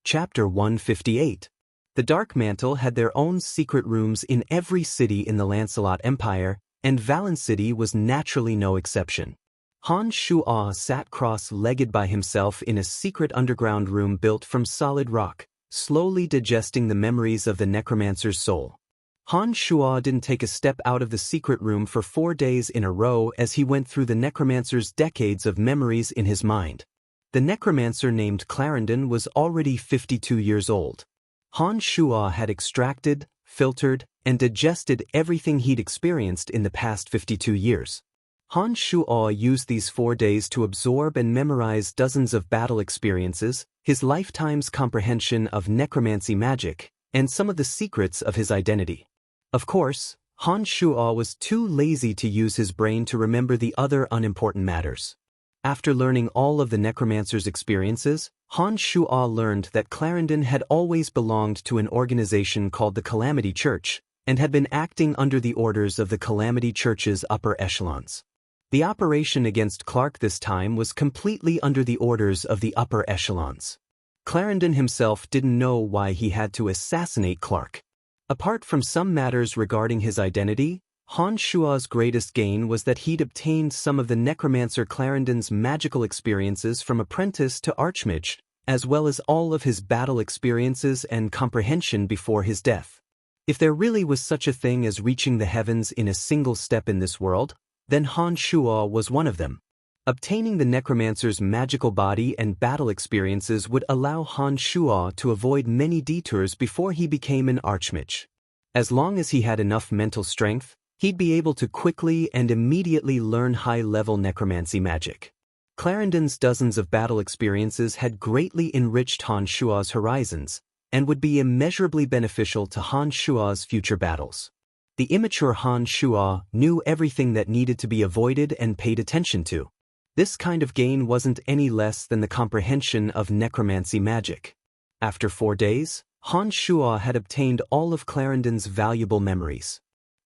Chapter 158. The Dark Mantle had their own secret rooms in every city in the Lancelot Empire, and Valen City was naturally no exception. Han Shuo sat cross-legged by himself in a secret underground room built from solid rock, slowly digesting the memories of the necromancer's soul. Han Shuo didn't take a step out of the secret room for 4 days in a row as he went through the necromancer's decades of memories in his mind. The necromancer named Clarendon was already 52 years old. Han Shuo had extracted, filtered, and digested everything he'd experienced in the past 52 years. Han Shuo used these 4 days to absorb and memorize dozens of battle experiences, his lifetime's comprehension of necromancy magic, and some of the secrets of his identity. Of course, Han Shuo was too lazy to use his brain to remember the other unimportant matters. After learning all of the necromancer's experiences, Han Shuo learned that Clarendon had always belonged to an organization called the Calamity Church, and had been acting under the orders of the Calamity Church's upper echelons. The operation against Clark this time was completely under the orders of the upper echelons. Clarendon himself didn't know why he had to assassinate Clark. Apart from some matters regarding his identity, Han Shuo's greatest gain was that he'd obtained some of the necromancer Clarendon's magical experiences from apprentice to archmage, as well as all of his battle experiences and comprehension before his death. If there really was such a thing as reaching the heavens in a single step in this world, then Han Shuo was one of them. Obtaining the necromancer's magical body and battle experiences would allow Han Shuo to avoid many detours before he became an archmage. As long as he had enough mental strength, he'd be able to quickly and immediately learn high-level necromancy magic. Clarendon's dozens of battle experiences had greatly enriched Han Shuo's horizons, and would be immeasurably beneficial to Han Shuo's future battles. The immature Han Shuo knew everything that needed to be avoided and paid attention to. This kind of gain wasn't any less than the comprehension of necromancy magic. After 4 days, Han Shuo had obtained all of Clarendon's valuable memories.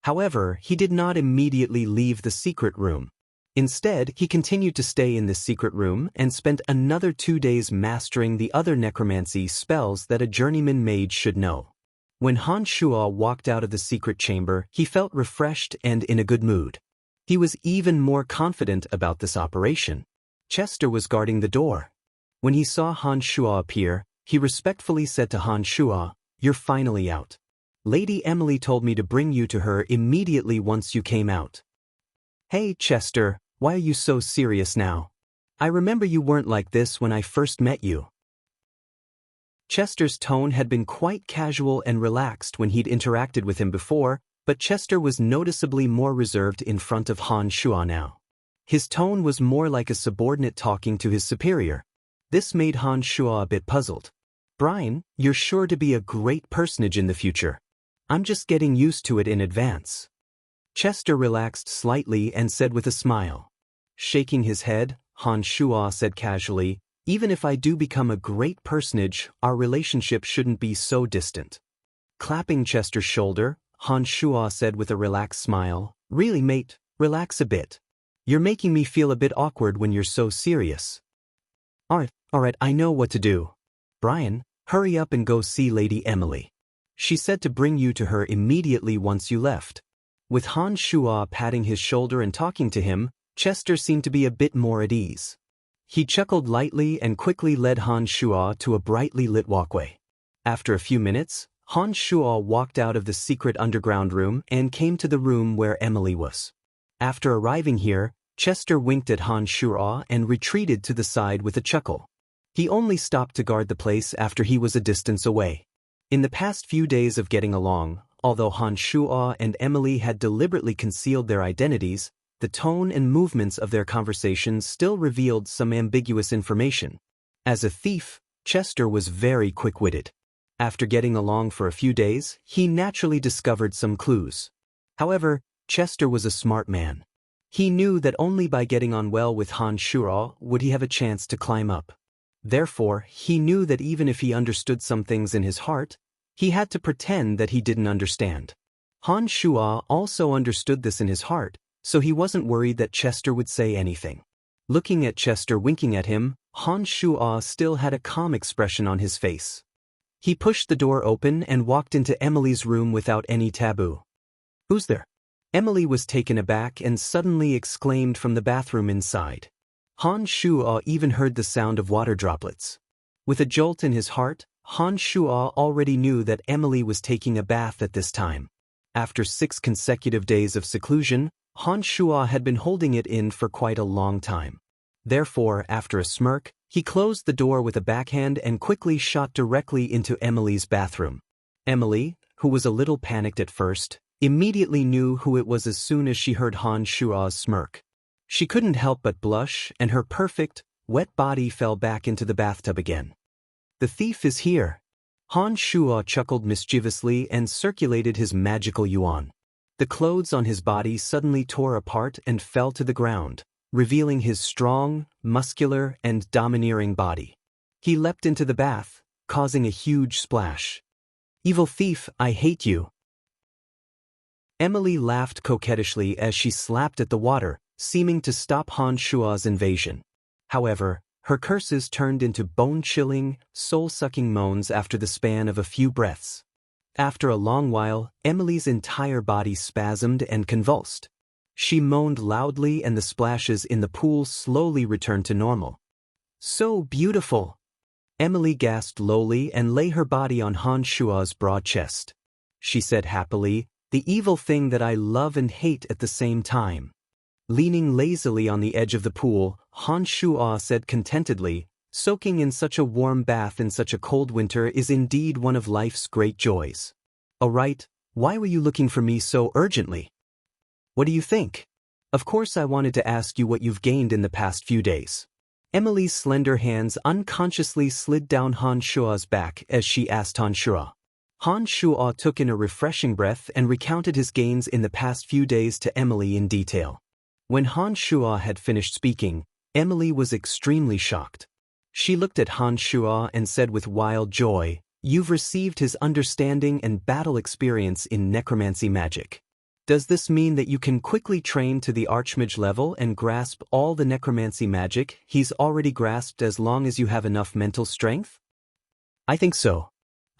However, he did not immediately leave the secret room. Instead, he continued to stay in the secret room and spent another 2 days mastering the other necromancy spells that a journeyman mage should know. When Han Shuo walked out of the secret chamber, he felt refreshed and in a good mood. He was even more confident about this operation. Chester was guarding the door. When he saw Han Shuo appear, he respectfully said to Han Shuo, "You're finally out. Lady Emily told me to bring you to her immediately once you came out." "Hey, Chester, why are you so serious now? I remember you weren't like this when I first met you." Chester's tone had been quite casual and relaxed when he'd interacted with him before, but Chester was noticeably more reserved in front of Han Shuo now. His tone was more like a subordinate talking to his superior. This made Han Shuo a bit puzzled. "Brian, you're sure to be a great personage in the future. I'm just getting used to it in advance." Chester relaxed slightly and said with a smile. Shaking his head, Han Shuo said casually, "Even if I do become a great personage, our relationship shouldn't be so distant." Clapping Chester's shoulder, Han Shuo said with a relaxed smile, "Really, mate, relax a bit. You're making me feel a bit awkward when you're so serious." Alright, I know what to do. Brian, hurry up and go see Lady Emily. She said to bring you to her immediately once you left." With Han Shuo patting his shoulder and talking to him, Chester seemed to be a bit more at ease. He chuckled lightly and quickly led Han Shuo to a brightly lit walkway. After a few minutes, Han Shuo walked out of the secret underground room and came to the room where Emily was. After arriving here, Chester winked at Han Shuo and retreated to the side with a chuckle. He only stopped to guard the place after he was a distance away. In the past few days of getting along, although Han Shuo and Emily had deliberately concealed their identities, the tone and movements of their conversations still revealed some ambiguous information. As a thief, Chester was very quick-witted. After getting along for a few days, he naturally discovered some clues. However, Chester was a smart man. He knew that only by getting on well with Han Shuo would he have a chance to climb up. Therefore, he knew that even if he understood some things in his heart, he had to pretend that he didn't understand. Han Shuo also understood this in his heart, so he wasn't worried that Chester would say anything. Looking at Chester winking at him, Han Shuo still had a calm expression on his face. He pushed the door open and walked into Emily's room without any taboo. "Who's there?" Emily was taken aback and suddenly exclaimed from the bathroom inside. Han Shuo even heard the sound of water droplets. With a jolt in his heart, Han Shuo already knew that Emily was taking a bath at this time. After 6 consecutive days of seclusion, Han Shuo had been holding it in for quite a long time. Therefore, after a smirk, he closed the door with a backhand and quickly shot directly into Emily's bathroom. Emily, who was a little panicked at first, immediately knew who it was as soon as she heard Han Shuo's smirk. She couldn't help but blush, and her perfect, wet body fell back into the bathtub again. "The thief is here." Han Shuo chuckled mischievously and circulated his magical yuan. The clothes on his body suddenly tore apart and fell to the ground, revealing his strong, muscular, and domineering body. He leapt into the bath, causing a huge splash. "Evil thief, I hate you." Emily laughed coquettishly as she slapped at the water, seeming to stop Han Shuo's invasion. However, her curses turned into bone-chilling, soul-sucking moans after the span of a few breaths. After a long while, Emily's entire body spasmed and convulsed. She moaned loudly and the splashes in the pool slowly returned to normal. "So beautiful!" Emily gasped lowly and lay her body on Han Shuo's broad chest. She said happily, "The evil thing that I love and hate at the same time." Leaning lazily on the edge of the pool, Han Shuo said contentedly, "Soaking in such a warm bath in such a cold winter is indeed one of life's great joys." "All right, why were you looking for me so urgently?" "What do you think?" "Of course I wanted to ask you what you've gained in the past few days." Emily's slender hands unconsciously slid down Han Shuo's back as she asked Han Shuo. Han Shuo took in a refreshing breath and recounted his gains in the past few days to Emily in detail. When Han Shuo had finished speaking, Emily was extremely shocked. She looked at Han Shuo and said with wild joy, "You've received his understanding and battle experience in necromancy magic. Does this mean that you can quickly train to the archmage level and grasp all the necromancy magic he's already grasped as long as you have enough mental strength?" "I think so.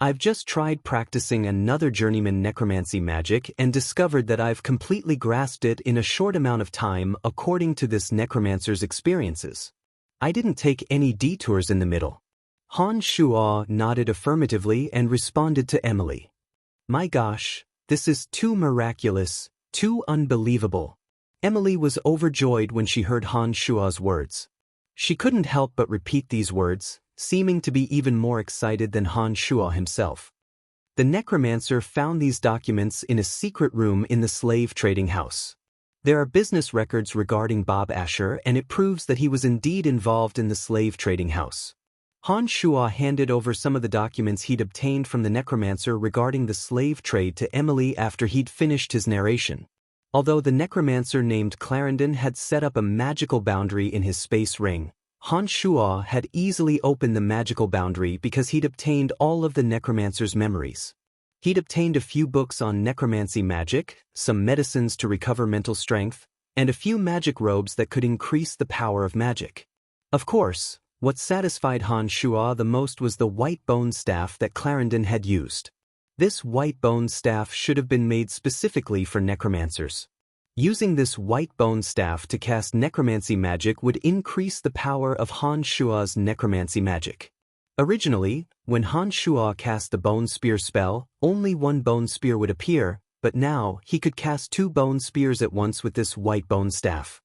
I've just tried practicing another journeyman necromancy magic and discovered that I've completely grasped it in a short amount of time according to this necromancer's experiences. I didn't take any detours in the middle." Han Shuo nodded affirmatively and responded to Emily. "My gosh, this is too miraculous, too unbelievable." Emily was overjoyed when she heard Han Shuo's words. She couldn't help but repeat these words, seeming to be even more excited than Han Shuo himself. The necromancer found these documents in a secret room in the slave trading house. There are business records regarding Bob Asher, and it proves that he was indeed involved in the slave trading house. Han Shuo handed over some of the documents he'd obtained from the necromancer regarding the slave trade to Emily after he'd finished his narration. Although the necromancer named Clarendon had set up a magical boundary in his space ring, Han Shuo had easily opened the magical boundary because he'd obtained all of the necromancer's memories. He'd obtained a few books on necromancy magic, some medicines to recover mental strength, and a few magic robes that could increase the power of magic. Of course, what satisfied Han Shuo the most was the white bone staff that Clarendon had used. This white bone staff should have been made specifically for necromancers. Using this white bone staff to cast necromancy magic would increase the power of Han Shuo's necromancy magic. Originally, when Han Shuo cast the bone spear spell, only one bone spear would appear, but now he could cast 2 bone spears at once with this white bone staff.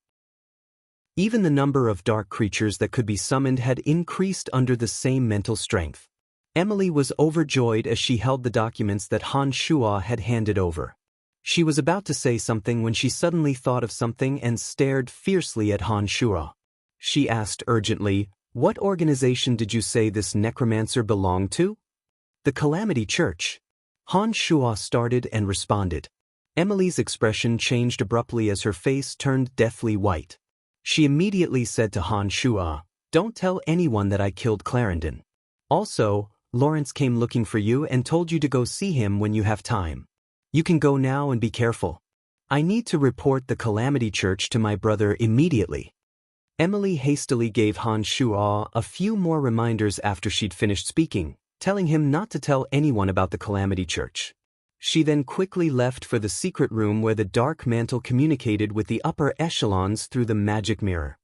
Even the number of dark creatures that could be summoned had increased under the same mental strength. Emily was overjoyed as she held the documents that Han Shuo had handed over. She was about to say something when she suddenly thought of something and stared fiercely at Han Shuo. She asked urgently, "What organization did you say this necromancer belonged to?" "The Calamity Church." Han Shuo started and responded. Emily's expression changed abruptly as her face turned deathly white. She immediately said to Han Shuo, "Don't tell anyone that I killed Clarendon. Also, Lawrence came looking for you and told you to go see him when you have time. You can go now and be careful. I need to report the Calamity Church to my brother immediately." Emily hastily gave Han Shuo a few more reminders after she'd finished speaking, telling him not to tell anyone about the Calamity Church. She then quickly left for the secret room where the dark mantle communicated with the upper echelons through the magic mirror.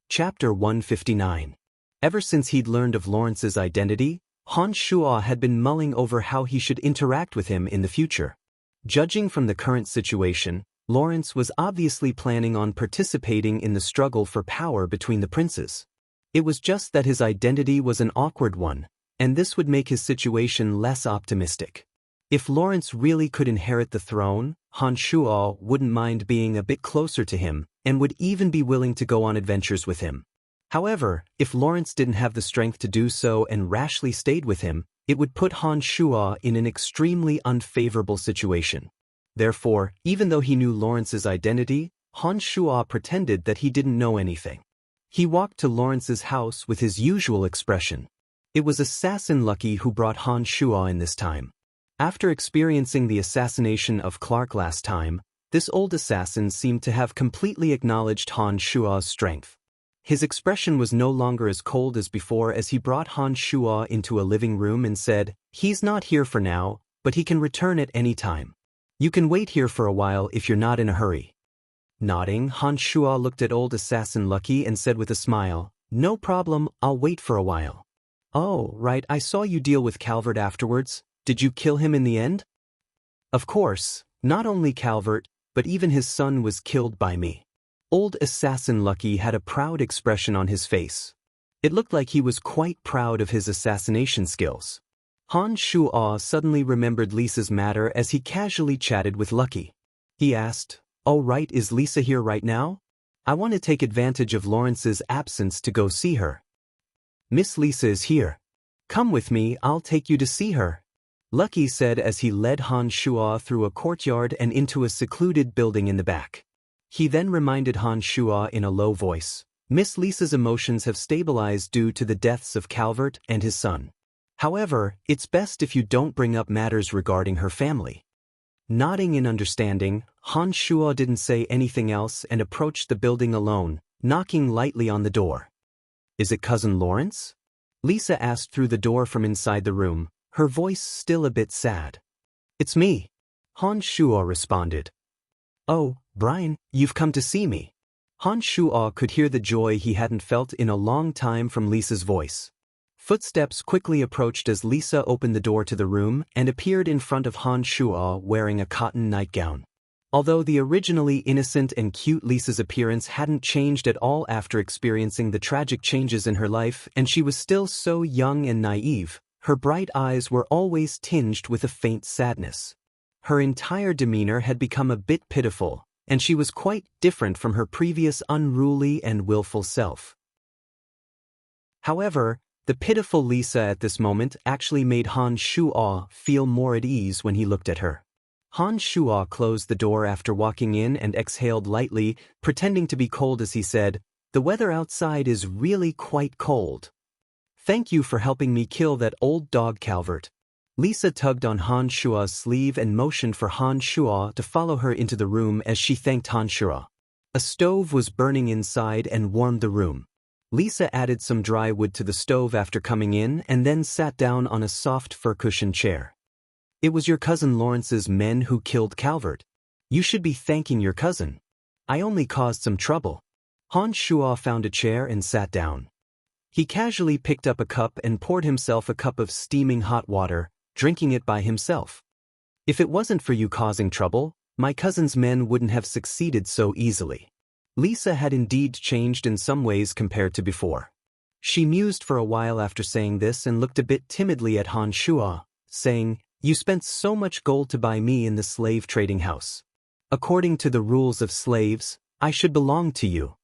Chapter 159. Ever since he'd learned of Lawrence's identity, Han Shuo had been mulling over how he should interact with him in the future. Judging from the current situation, Lawrence was obviously planning on participating in the struggle for power between the princes. It was just that his identity was an awkward one, and this would make his situation less optimistic. If Lawrence really could inherit the throne, Han Shuo wouldn't mind being a bit closer to him, and would even be willing to go on adventures with him. However, if Lawrence didn't have the strength to do so and rashly stayed with him, it would put Han Shuo in an extremely unfavorable situation. Therefore, even though he knew Lawrence's identity, Han Shuo pretended that he didn't know anything. He walked to Lawrence's house with his usual expression. It was Assassin Lucky who brought Han Shuo in this time. After experiencing the assassination of Clark last time, this old assassin seemed to have completely acknowledged Han Shuo's strength. His expression was no longer as cold as before as he brought Han Shuo into a living room and said, "He's not here for now, but he can return at any time. You can wait here for a while if you're not in a hurry." Nodding, Han Shuo looked at old Assassin Lucky and said with a smile, "No problem, I'll wait for a while." "Oh, right, I saw you deal with Calvert afterwards. Did you kill him in the end?" "Of course, not only Calvert, but even his son was killed by me." Old Assassin Lucky had a proud expression on his face. It looked like he was quite proud of his assassination skills. Han Shuo suddenly remembered Lisa's matter as he casually chatted with Lucky. He asked, "Oh right, is Lisa here right now? I want to take advantage of Lawrence's absence to go see her." "Miss Lisa is here. Come with me, I'll take you to see her," Lucky said as he led Han Shuo through a courtyard and into a secluded building in the back. He then reminded Han Shuo in a low voice, "Miss Lisa's emotions have stabilized due to the deaths of Calvert and his son. However, it's best if you don't bring up matters regarding her family." Nodding in understanding, Han Shuo didn't say anything else and approached the building alone, knocking lightly on the door. "Is it Cousin Lawrence?" Lisa asked through the door from inside the room, her voice still a bit sad. "It's me," Han Shuo responded. "Oh, Brian, you've come to see me." Han Shuo could hear the joy he hadn't felt in a long time from Lisa's voice. Footsteps quickly approached as Lisa opened the door to the room and appeared in front of Han Shuo wearing a cotton nightgown. Although the originally innocent and cute Lisa's appearance hadn't changed at all after experiencing the tragic changes in her life, and she was still so young and naive, her bright eyes were always tinged with a faint sadness. Her entire demeanor had become a bit pitiful, and she was quite different from her previous unruly and willful self. However, the pitiful Lisa at this moment actually made Han Shuo feel more at ease when he looked at her. Han Shuo closed the door after walking in and exhaled lightly, pretending to be cold as he said, "The weather outside is really quite cold. Thank you for helping me kill that old dog Calvert." Lisa tugged on Han Shuo's sleeve and motioned for Han Shuo to follow her into the room as she thanked Han Shuo. A stove was burning inside and warmed the room. Lisa added some dry wood to the stove after coming in and then sat down on a soft fur-cushioned chair. "It was your cousin Lawrence's men who killed Calvert. You should be thanking your cousin. I only caused some trouble." Han Shuo found a chair and sat down. He casually picked up a cup and poured himself a cup of steaming hot water, drinking it by himself. "If it wasn't for you causing trouble, my cousin's men wouldn't have succeeded so easily." Lisa had indeed changed in some ways compared to before. She mused for a while after saying this and looked a bit timidly at Han Shuo, saying, "You spent so much gold to buy me in the slave trading house. According to the rules of slaves, I should belong to you."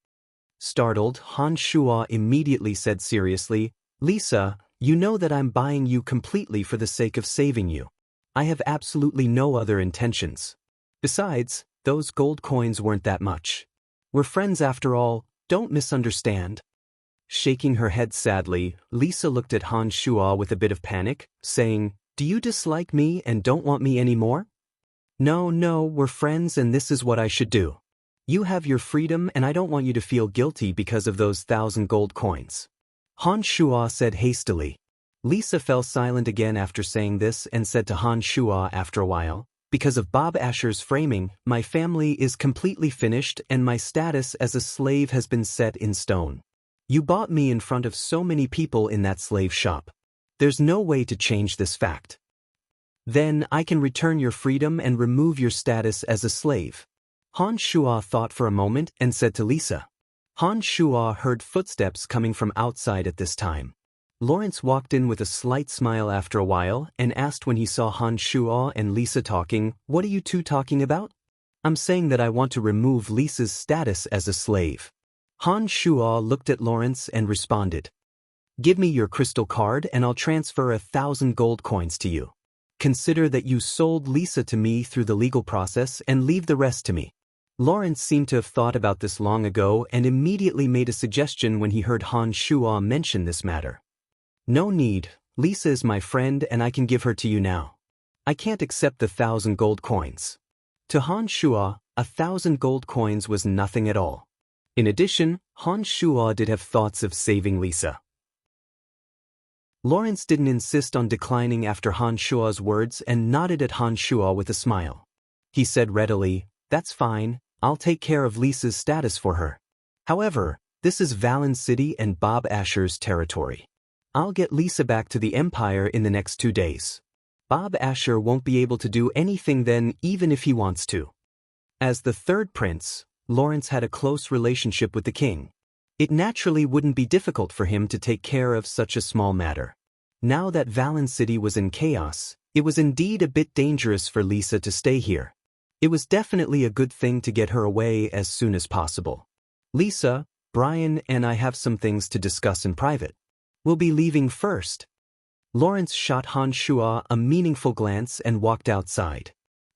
Startled, Han Shuo immediately said seriously, "Lisa, you know that I'm buying you completely for the sake of saving you. I have absolutely no other intentions. Besides, those gold coins weren't that much. We're friends after all, don't misunderstand." Shaking her head sadly, Lisa looked at Han Shuo with a bit of panic, saying, "Do you dislike me and don't want me anymore?" No, we're friends and this is what I should do. You have your freedom and I don't want you to feel guilty because of those 1,000 gold coins." Han Shuo said hastily. Lisa fell silent again after saying this and said to Han Shuo after a while, because of Bob Asher's framing, my family is completely finished and my status as a slave has been set in stone. You bought me in front of so many people in that slave shop. There's no way to change this fact. Then I can return your freedom and remove your status as a slave. Han Shuo thought for a moment and said to Lisa. Han Shuo heard footsteps coming from outside at this time. Lawrence walked in with a slight smile after a while and asked when he saw Han Shuo and Lisa talking, "What are you two talking about?" "I'm saying that I want to remove Lisa's status as a slave." Han Shuo looked at Lawrence and responded. "Give me your crystal card and I'll transfer 1,000 gold coins to you. Consider that you sold Lisa to me through the legal process and leave the rest to me." Lawrence seemed to have thought about this long ago and immediately made a suggestion when he heard Han Shuo mention this matter. "No need, Lisa is my friend and I can give her to you now. I can't accept the 1,000 gold coins." To Han Shuo, 1,000 gold coins was nothing at all. In addition, Han Shuo did have thoughts of saving Lisa. Lawrence didn't insist on declining after Han Shuo's words and nodded at Han Shuo with a smile. He said readily, "That's fine, I'll take care of Lisa's status for her. However, this is Valen City and Bob Asher's territory. I'll get Lisa back to the Empire in the next 2 days. Bob Asher won't be able to do anything then even if he wants to." As the third prince, Lawrence had a close relationship with the king. It naturally wouldn't be difficult for him to take care of such a small matter. Now that Valen City was in chaos, it was indeed a bit dangerous for Lisa to stay here. It was definitely a good thing to get her away as soon as possible. "Lisa, Brian and I have some things to discuss in private. We'll be leaving first." Lawrence shot Han Shuo a meaningful glance and walked outside.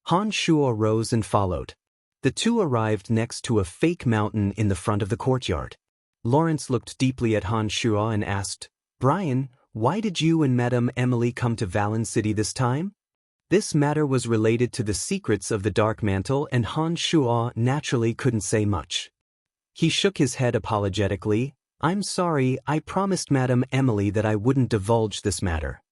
Han Shuo rose and followed. The two arrived next to a fake mountain in the front of the courtyard. Lawrence looked deeply at Han Shuo and asked, "Brian, why did you and Madame Emily come to Valen City this time?" This matter was related to the secrets of the Dark Mantle and Han Shuo naturally couldn't say much. He shook his head apologetically. "I'm sorry, I promised Madame Emily that I wouldn't divulge this matter."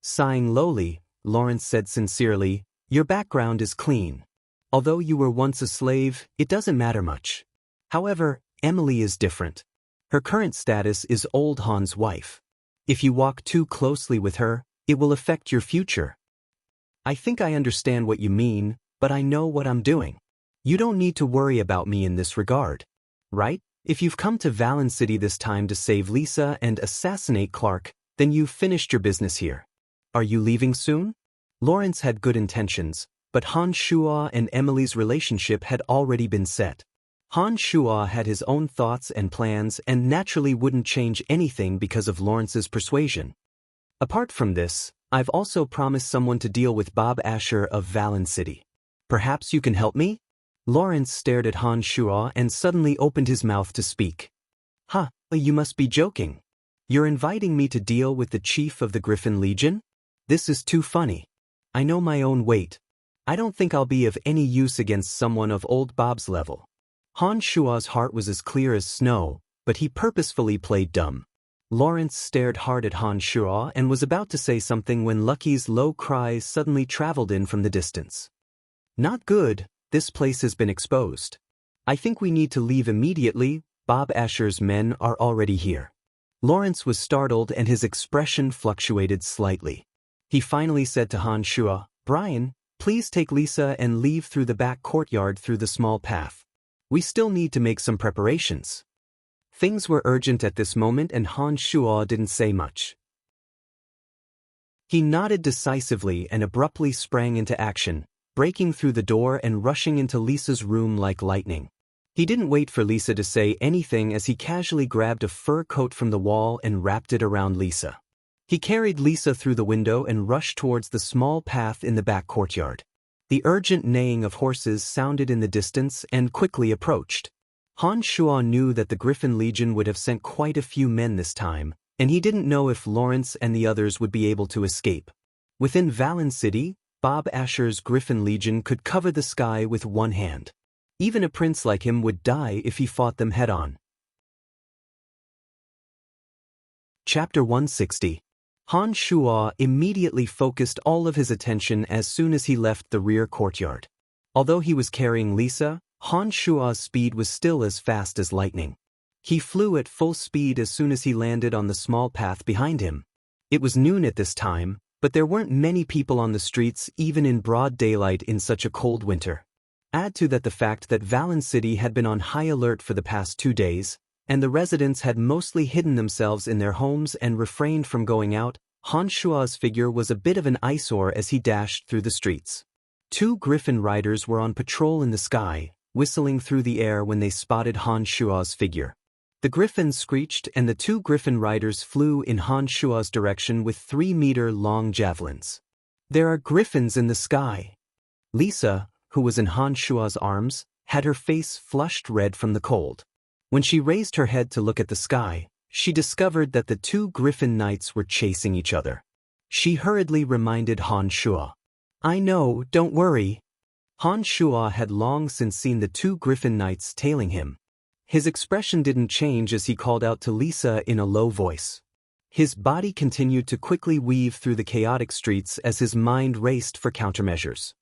Sighing lowly, Lawrence said sincerely, "Your background is clean. Although you were once a slave, it doesn't matter much. However, Emily is different. Her current status is Old Han's wife. If you walk too closely with her, it will affect your future. I think I understand what you mean, but I know what I'm doing. You don't need to worry about me in this regard. Right? If you've come to Valen City this time to save Lisa and assassinate Clark, then you've finished your business here. Are you leaving soon?" Lawrence had good intentions, but Han Shuo and Emily's relationship had already been set. Han Shuo had his own thoughts and plans and naturally wouldn't change anything because of Lawrence's persuasion. "Apart from this, I've also promised someone to deal with Bob Asher of Valen City. Perhaps you can help me?" Lawrence stared at Han Shuo and suddenly opened his mouth to speak. "Huh, you must be joking. You're inviting me to deal with the chief of the Griffin Legion? This is too funny. I know my own weight. I don't think I'll be of any use against someone of old Bob's level." Han Shuo's heart was as clear as snow, but he purposefully played dumb. Lawrence stared hard at Han Shuo and was about to say something when Lucky's low cries suddenly traveled in from the distance. "Not good, this place has been exposed. I think we need to leave immediately, Bob Asher's men are already here." Lawrence was startled and his expression fluctuated slightly. He finally said to Han Shuo, "Brian, please take Lisa and leave through the back courtyard through the small path. We still need to make some preparations." Things were urgent at this moment and Han Shuo didn't say much. He nodded decisively and abruptly sprang into action, breaking through the door and rushing into Lisa's room like lightning. He didn't wait for Lisa to say anything as he casually grabbed a fur coat from the wall and wrapped it around Lisa. He carried Lisa through the window and rushed towards the small path in the back courtyard. The urgent neighing of horses sounded in the distance and quickly approached. Han Shuo knew that the Griffin Legion would have sent quite a few men this time, and he didn't know if Lawrence and the others would be able to escape. Within Valen City, Bob Asher's Griffin Legion could cover the sky with one hand. Even a prince like him would die if he fought them head-on. Chapter 160. Han Shuo immediately focused all of his attention as soon as he left the rear courtyard. Although he was carrying Lisa, Han Shuo's speed was still as fast as lightning. He flew at full speed as soon as he landed on the small path behind him. It was noon at this time, but there weren't many people on the streets even in broad daylight in such a cold winter. Add to that the fact that Valen City had been on high alert for the past 2 days, and the residents had mostly hidden themselves in their homes and refrained from going out. Han Shuo's figure was a bit of an eyesore as he dashed through the streets. 2 griffin riders were on patrol in the sky, whistling through the air when they spotted Han Shuo's figure. The griffins screeched and the 2 griffin riders flew in Han Shuo's direction with 3-meter-long javelins. There are griffins in the sky. Lisa, who was in Han Shuo's arms, had her face flushed red from the cold. When she raised her head to look at the sky, she discovered that the 2 griffin knights were chasing each other. She hurriedly reminded Han Shuo. "I know, don't worry." Han Shuo had long since seen the 2 griffin knights tailing him. His expression didn't change as he called out to Lisa in a low voice. His body continued to quickly weave through the chaotic streets as his mind raced for countermeasures.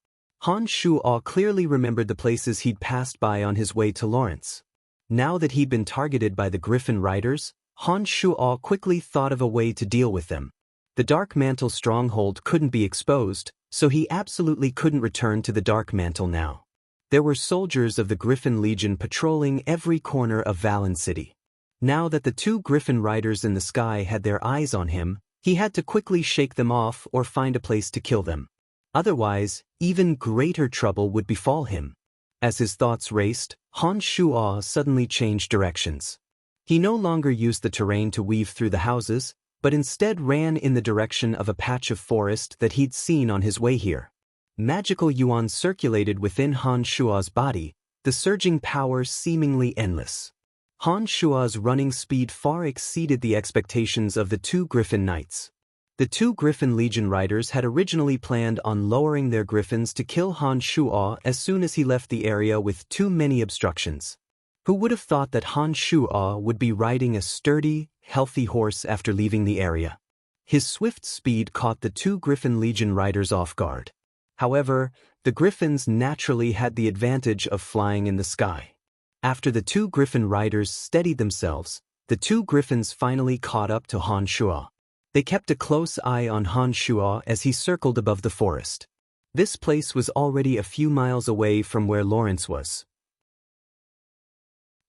Han Shuo clearly remembered the places he'd passed by on his way to Lawrence. Now that he'd been targeted by the griffin riders, Han Shuo quickly thought of a way to deal with them. The Dark Mantle stronghold couldn't be exposed, so he absolutely couldn't return to the Dark Mantle now. There were soldiers of the Griffin Legion patrolling every corner of Valen City. Now that the 2 griffin riders in the sky had their eyes on him, he had to quickly shake them off or find a place to kill them. Otherwise, even greater trouble would befall him. As his thoughts raced, Han Shuo suddenly changed directions. He no longer used the terrain to weave through the houses, but instead ran in the direction of a patch of forest that he'd seen on his way here. Magical yuan circulated within Han Shuo's body, the surging power seemingly endless. Han Shuo's running speed far exceeded the expectations of the 2 griffin knights. The 2 Griffin Legion riders had originally planned on lowering their griffins to kill Han Shuo as soon as he left the area with too many obstructions. Who would have thought that Han Shuo would be riding a sturdy, healthy horse after leaving the area? His swift speed caught the 2 Griffin Legion riders off guard. However, the griffins naturally had the advantage of flying in the sky. After the 2 griffin riders steadied themselves, the 2 griffins finally caught up to Han Shuo. They kept a close eye on Han Shuo as he circled above the forest. This place was already a few miles away from where Lawrence was.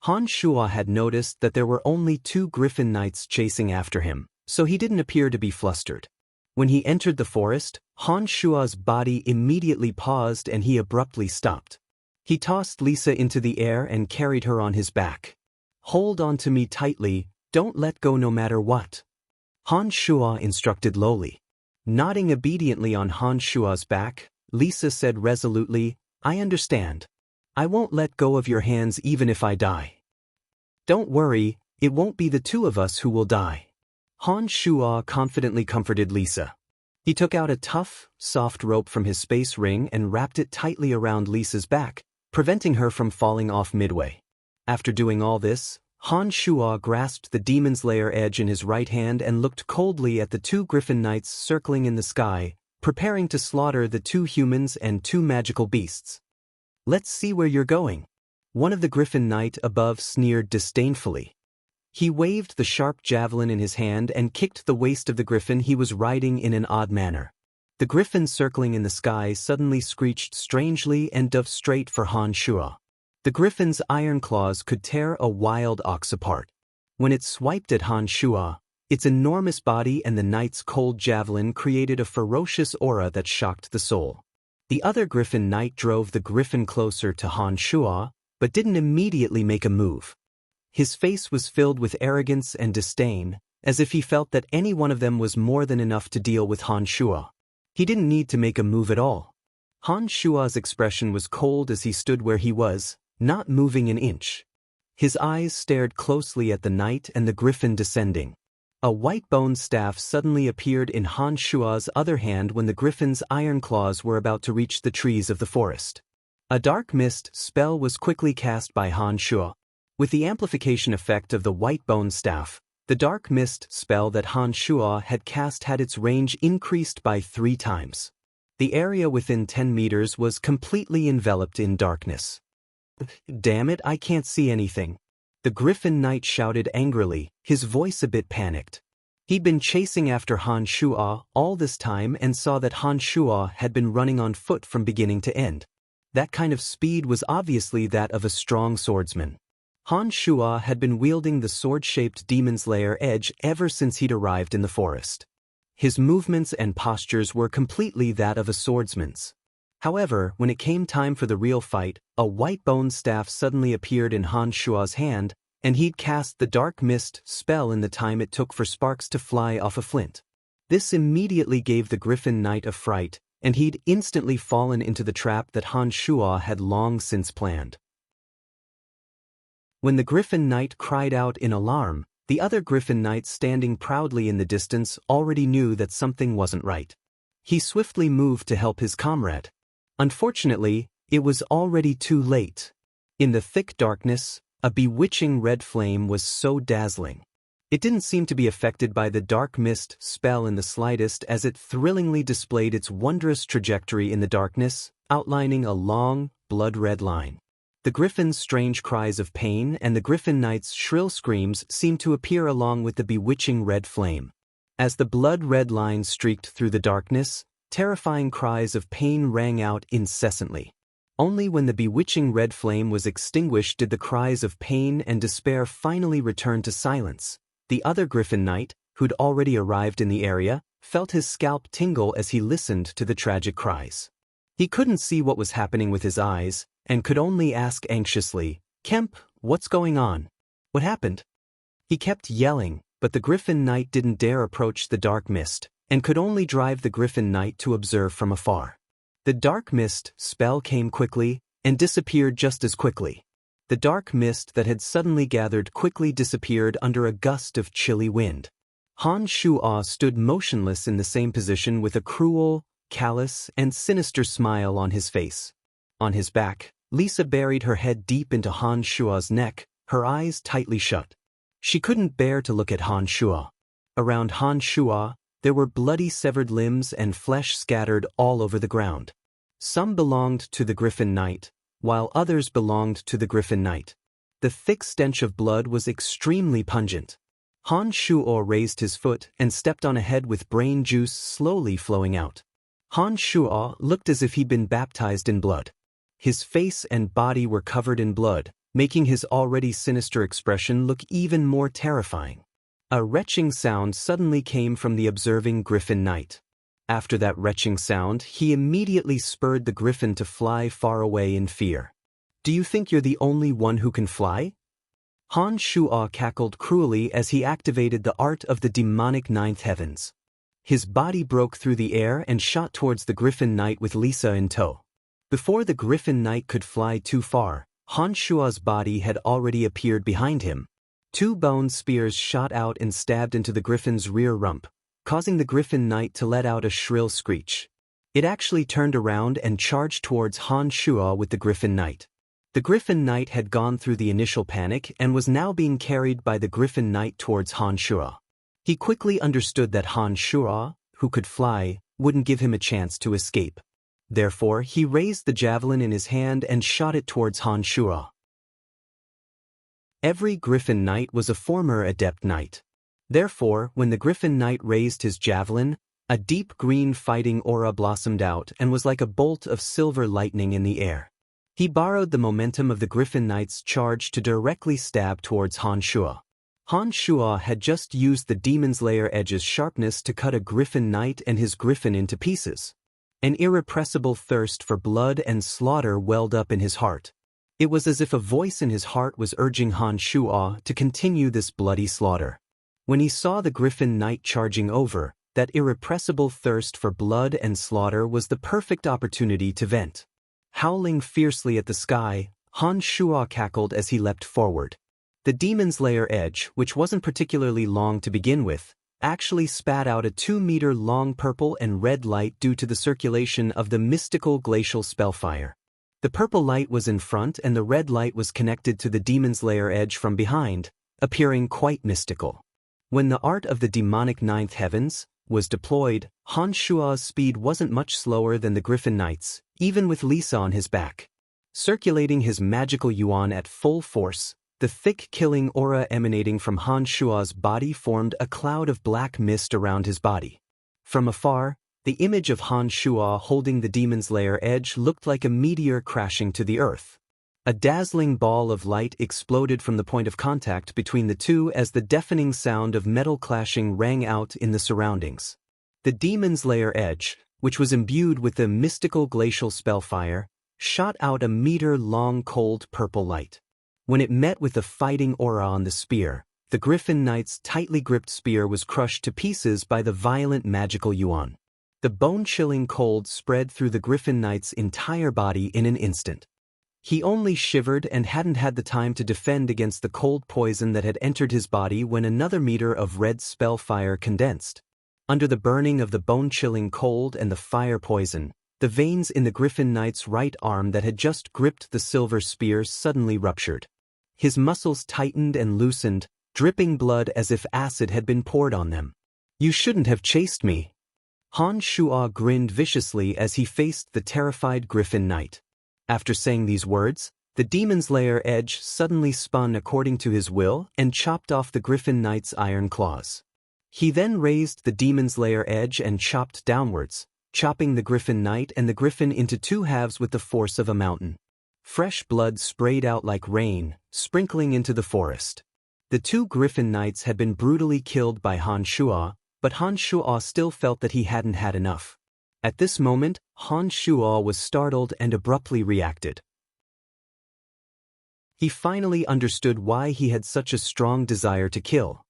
Han Shuo had noticed that there were only 2 griffin knights chasing after him, so he didn't appear to be flustered. When he entered the forest, Han Shuo's body immediately paused and he abruptly stopped. He tossed Lisa into the air and carried her on his back. "Hold on to me tightly, don't let go no matter what," Han Shuo instructed lowly. Nodding obediently on Han Shuo's back, Lisa said resolutely, "I understand. I won't let go of your hands even if I die." "Don't worry, it won't be the 2 of us who will die." Han Shuo confidently comforted Lisa. He took out a tough, soft rope from his space ring and wrapped it tightly around Lisa's back, preventing her from falling off midway. After doing all this, Han Shuo grasped the demon's lair edge in his right hand and looked coldly at the 2 griffin knights circling in the sky, preparing to slaughter the 2 humans and 2 magical beasts. "Let's see where you're going," one of the griffin knight above sneered disdainfully. He waved the sharp javelin in his hand and kicked the waist of the griffin he was riding in an odd manner. The griffin circling in the sky suddenly screeched strangely and dove straight for Han Shuo. The griffin's iron claws could tear a wild ox apart. When it swiped at Han Shuo, its enormous body and the knight's cold javelin created a ferocious aura that shocked the soul. The other griffin knight drove the griffin closer to Han Shuo, but didn't immediately make a move. His face was filled with arrogance and disdain, as if he felt that any one of them was more than enough to deal with Han Shuo. He didn't need to make a move at all. Han Shuo's expression was cold as he stood where he was, not moving an inch. His eyes stared closely at the knight and the griffin descending. A white bone staff suddenly appeared in Han Shuo's other hand when the griffin's iron claws were about to reach the trees of the forest. A dark mist spell was quickly cast by Han Shuo. With the amplification effect of the white bone staff, The dark mist spell that Han Shuo had cast had its range increased by 3 times. The area within 10 meters was completely enveloped in darkness. "Damn it, I can't see anything," the Griffin Knight shouted angrily, his voice a bit panicked. He'd been chasing after Han Shuo all this time and saw that Han Shuo had been running on foot from beginning to end. That kind of speed was obviously that of a strong swordsman. Han Shuo had been wielding the sword-shaped demon's lair edge ever since he'd arrived in the forest. His movements and postures were completely that of a swordsman's. However, when it came time for the real fight, a white bone staff suddenly appeared in Han Shuo's hand, and he'd cast the dark mist spell in the time it took for sparks to fly off a flint. This immediately gave the Griffin Knight a fright, and he'd instantly fallen into the trap that Han Shuo had long since planned. When the Griffin Knight cried out in alarm, the other Griffin Knight standing proudly in the distance already knew that something wasn't right. He swiftly moved to help his comrade. Unfortunately, it was already too late. In the thick darkness, a bewitching red flame was so dazzling. It didn't seem to be affected by the dark mist spell in the slightest, as it thrillingly displayed its wondrous trajectory in the darkness, outlining a long, blood-red line. The Griffin's strange cries of pain and the Griffin Knight's shrill screams seemed to appear along with the bewitching red flame. As the blood-red line streaked through the darkness, terrifying cries of pain rang out incessantly. Only when the bewitching red flame was extinguished did the cries of pain and despair finally return to silence. The other Griffin Knight, who'd already arrived in the area, felt his scalp tingle as he listened to the tragic cries. He couldn't see what was happening with his eyes, and could only ask anxiously, "Kemp, what's going on? What happened?" He kept yelling, but the Griffin Knight didn't dare approach the dark mist, and could only drive the Griffin Knight to observe from afar. The dark mist spell came quickly, and disappeared just as quickly. The dark mist that had suddenly gathered quickly disappeared under a gust of chilly wind. Han Shuo stood motionless in the same position with a cruel, callous, and sinister smile on his face. On his back, Lisa buried her head deep into Han Shuo's neck, her eyes tightly shut. She couldn't bear to look at Han Shuo. Around Han Shuo, there were bloody severed limbs and flesh scattered all over the ground. Some belonged to the Griffin Knight, while others belonged to the Griffin Knight. The thick stench of blood was extremely pungent. Han Shuo raised his foot and stepped on a head with brain juice slowly flowing out. Han Shuo looked as if he'd been baptized in blood. His face and body were covered in blood, making his already sinister expression look even more terrifying. A retching sound suddenly came from the observing Griffin Knight. After that retching sound, he immediately spurred the Griffin to fly far away in fear. "Do you think you're the only one who can fly?" Han Shuo cackled cruelly as he activated the art of the demonic ninth heavens. His body broke through the air and shot towards the Griffin Knight with Lisa in tow. Before the Griffin Knight could fly too far, Han Shuo's body had already appeared behind him. 2 bone spears shot out and stabbed into the Griffin's rear rump, causing the Griffin Knight to let out a shrill screech. It actually turned around and charged towards Han Shuo with the Griffin Knight. The Griffin Knight had gone through the initial panic and was now being carried by the Griffin Knight towards Han Shuo. He quickly understood that Han Shuo, who could fly, wouldn't give him a chance to escape. Therefore, he raised the javelin in his hand and shot it towards Han Shuo. Every Griffin Knight was a former adept knight. Therefore, when the Griffin Knight raised his javelin, a deep green fighting aura blossomed out and was like a bolt of silver lightning in the air. He borrowed the momentum of the Griffin Knight's charge to directly stab towards Han Shuo. Han Shuo had just used the Demon's Lair edge's sharpness to cut a Griffin Knight and his Griffin into pieces. An irrepressible thirst for blood and slaughter welled up in his heart. It was as if a voice in his heart was urging Han Shuo to continue this bloody slaughter. When he saw the Griffin Knight charging over, that irrepressible thirst for blood and slaughter was the perfect opportunity to vent. Howling fiercely at the sky, Han Shuo cackled as he leapt forward. The Demon's Lair edge, which wasn't particularly long to begin with, actually spat out a 2-meter-long purple and red light due to the circulation of the mystical glacial spellfire. The purple light was in front and the red light was connected to the Demon's Lair edge from behind, appearing quite mystical. When the art of the demonic ninth heavens was deployed, Han Shua's speed wasn't much slower than the Griffin Knight's, even with Lisa on his back. Circulating his magical yuan at full force, the thick killing aura emanating from Han Shua's body formed a cloud of black mist around his body. From afar, the image of Han Shua holding the demon's lair edge looked like a meteor crashing to the earth. A dazzling ball of light exploded from the point of contact between the two as the deafening sound of metal clashing rang out in the surroundings. The demon's lair edge, which was imbued with the mystical glacial spellfire, shot out a meter-long cold purple light. When it met with the fighting aura on the spear, the Griffin Knight's tightly gripped spear was crushed to pieces by the violent magical yuan. The bone-chilling cold spread through the Griffin Knight's entire body in an instant. He only shivered and hadn't had the time to defend against the cold poison that had entered his body when another meter of red spell fire condensed. Under the burning of the bone-chilling cold and the fire poison, the veins in the Griffin Knight's right arm that had just gripped the silver spear suddenly ruptured. His muscles tightened and loosened, dripping blood as if acid had been poured on them. "You shouldn't have chased me." Han Shua grinned viciously as he faced the terrified Griffin Knight. After saying these words, the demon's lair edge suddenly spun according to his will and chopped off the Griffin Knight's iron claws. He then raised the demon's lair edge and chopped downwards, chopping the Griffin Knight and the Griffin into two halves with the force of a mountain. Fresh blood sprayed out like rain, sprinkling into the forest. The two Griffin Knights had been brutally killed by Han Shua, but Han Shua still felt that he hadn't had enough. At this moment, Han Shua was startled and abruptly reacted. He finally understood why he had such a strong desire to kill.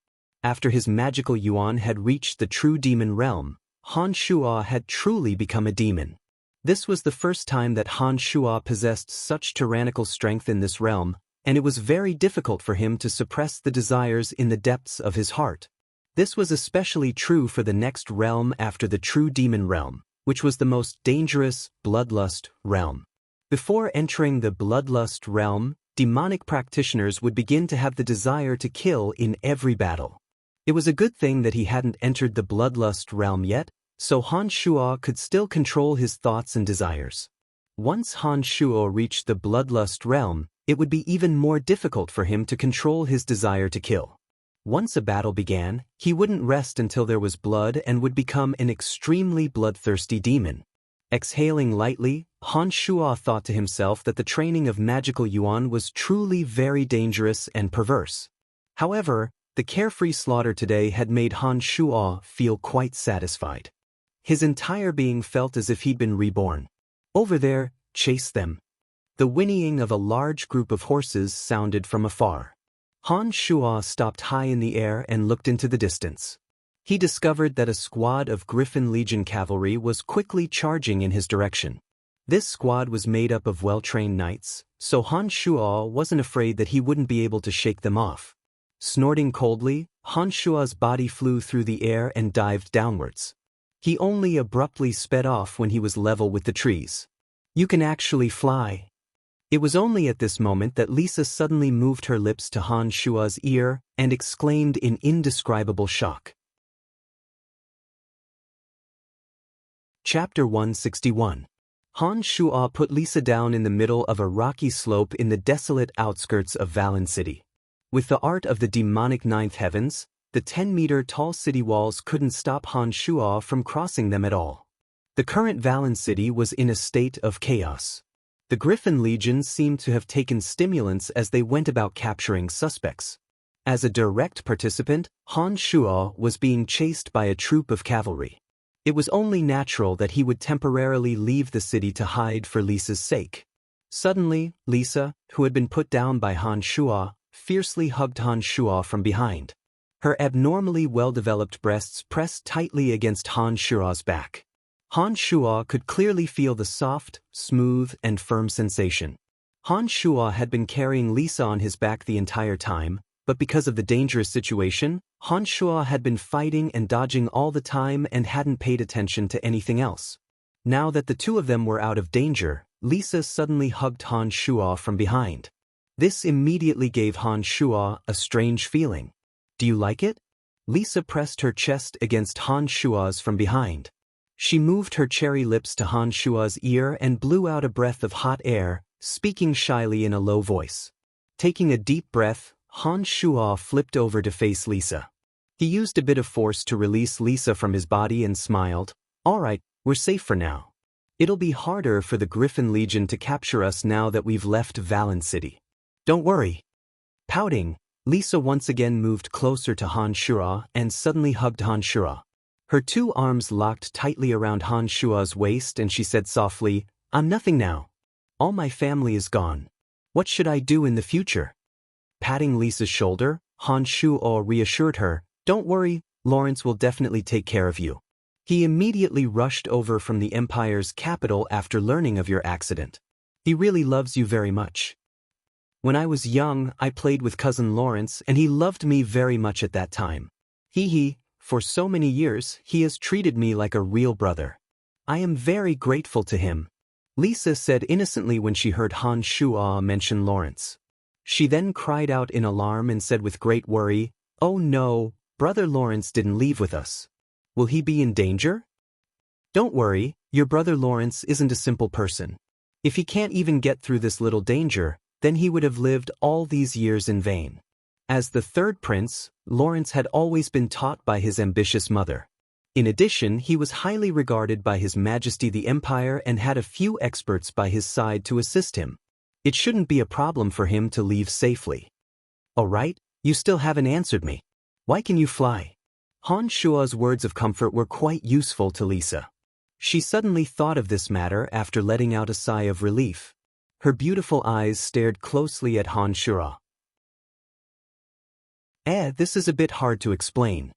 After his magical yuan had reached the true demon realm, Han Shua had truly become a demon. This was the first time that Han Shua possessed such tyrannical strength in this realm, and it was very difficult for him to suppress the desires in the depths of his heart. This was especially true for the next realm after the true demon realm, which was the most dangerous, bloodlust realm. Before entering the bloodlust realm, demonic practitioners would begin to have the desire to kill in every battle. It was a good thing that he hadn't entered the bloodlust realm yet, so Han Shua could still control his thoughts and desires. Once Han Shua reached the bloodlust realm, it would be even more difficult for him to control his desire to kill. Once a battle began, he wouldn't rest until there was blood and would become an extremely bloodthirsty demon. Exhaling lightly, Han Shua thought to himself that the training of magical yuan was truly very dangerous and perverse. However, the carefree slaughter today had made Han Shua feel quite satisfied. His entire being felt as if he'd been reborn. "Over there, chase them." The whinnying of a large group of horses sounded from afar. Han Shua stopped high in the air and looked into the distance. He discovered that a squad of Griffin Legion cavalry was quickly charging in his direction. This squad was made up of well-trained knights, so Han Shua wasn't afraid that he wouldn't be able to shake them off. Snorting coldly, Han Shua's body flew through the air and dived downwards. He only abruptly sped off when he was level with the trees. "You can actually fly." It was only at this moment that Lisa suddenly moved her lips to Han Shua's ear and exclaimed in indescribable shock. Chapter 161. Han Shua put Lisa down in the middle of a rocky slope in the desolate outskirts of Valen City. With the art of the demonic ninth heavens, the 10-meter-tall city walls couldn't stop Han Shua from crossing them at all. The current Valen City was in a state of chaos. The Griffin Legion seemed to have taken stimulants as they went about capturing suspects. As a direct participant, Han Shua was being chased by a troop of cavalry. It was only natural that he would temporarily leave the city to hide for Lisa's sake. Suddenly, Lisa, who had been put down by Han Shua, fiercely hugged Han Shua from behind. Her abnormally well-developed breasts pressed tightly against Han Shua's back. Han Shua could clearly feel the soft, smooth, and firm sensation. Han Shua had been carrying Lisa on his back the entire time, but because of the dangerous situation, Han Shua had been fighting and dodging all the time and hadn't paid attention to anything else. Now that the two of them were out of danger, Lisa suddenly hugged Han Shua from behind. This immediately gave Han Shua a strange feeling. "Do you like it?" Lisa pressed her chest against Han Shua's from behind. She moved her cherry lips to Han Shua's ear and blew out a breath of hot air, speaking shyly in a low voice. Taking a deep breath, Han Shua flipped over to face Lisa. He used a bit of force to release Lisa from his body and smiled. "All right, we're safe for now. It'll be harder for the Griffin Legion to capture us now that we've left Valen City. Don't worry." Pouting, Lisa once again moved closer to Han Shua and suddenly hugged Han Shua. Her two arms locked tightly around Han Shua's waist and she said softly, "I'm nothing now. All my family is gone. What should I do in the future?" Patting Lisa's shoulder, Han Shua reassured her, "Don't worry, Lawrence will definitely take care of you. He immediately rushed over from the Empire's capital after learning of your accident. He really loves you very much. When I was young, I played with cousin Lawrence and he loved me very much at that time. For so many years, he has treated me like a real brother. I am very grateful to him," Lisa said innocently when she heard Han Shua mention Lawrence. She then cried out in alarm and said with great worry, "Oh no, Brother Lawrence didn't leave with us. Will he be in danger?" "Don't worry, your brother Lawrence isn't a simple person. If he can't even get through this little danger, then he would have lived all these years in vain." As the third prince, Lawrence had always been taught by his ambitious mother. In addition, he was highly regarded by His Majesty the Empire and had a few experts by his side to assist him. It shouldn't be a problem for him to leave safely. "All right, you still haven't answered me. Why can you fly?" Han Shua's words of comfort were quite useful to Lisa. She suddenly thought of this matter after letting out a sigh of relief. Her beautiful eyes stared closely at Han Shua. This is a bit hard to explain.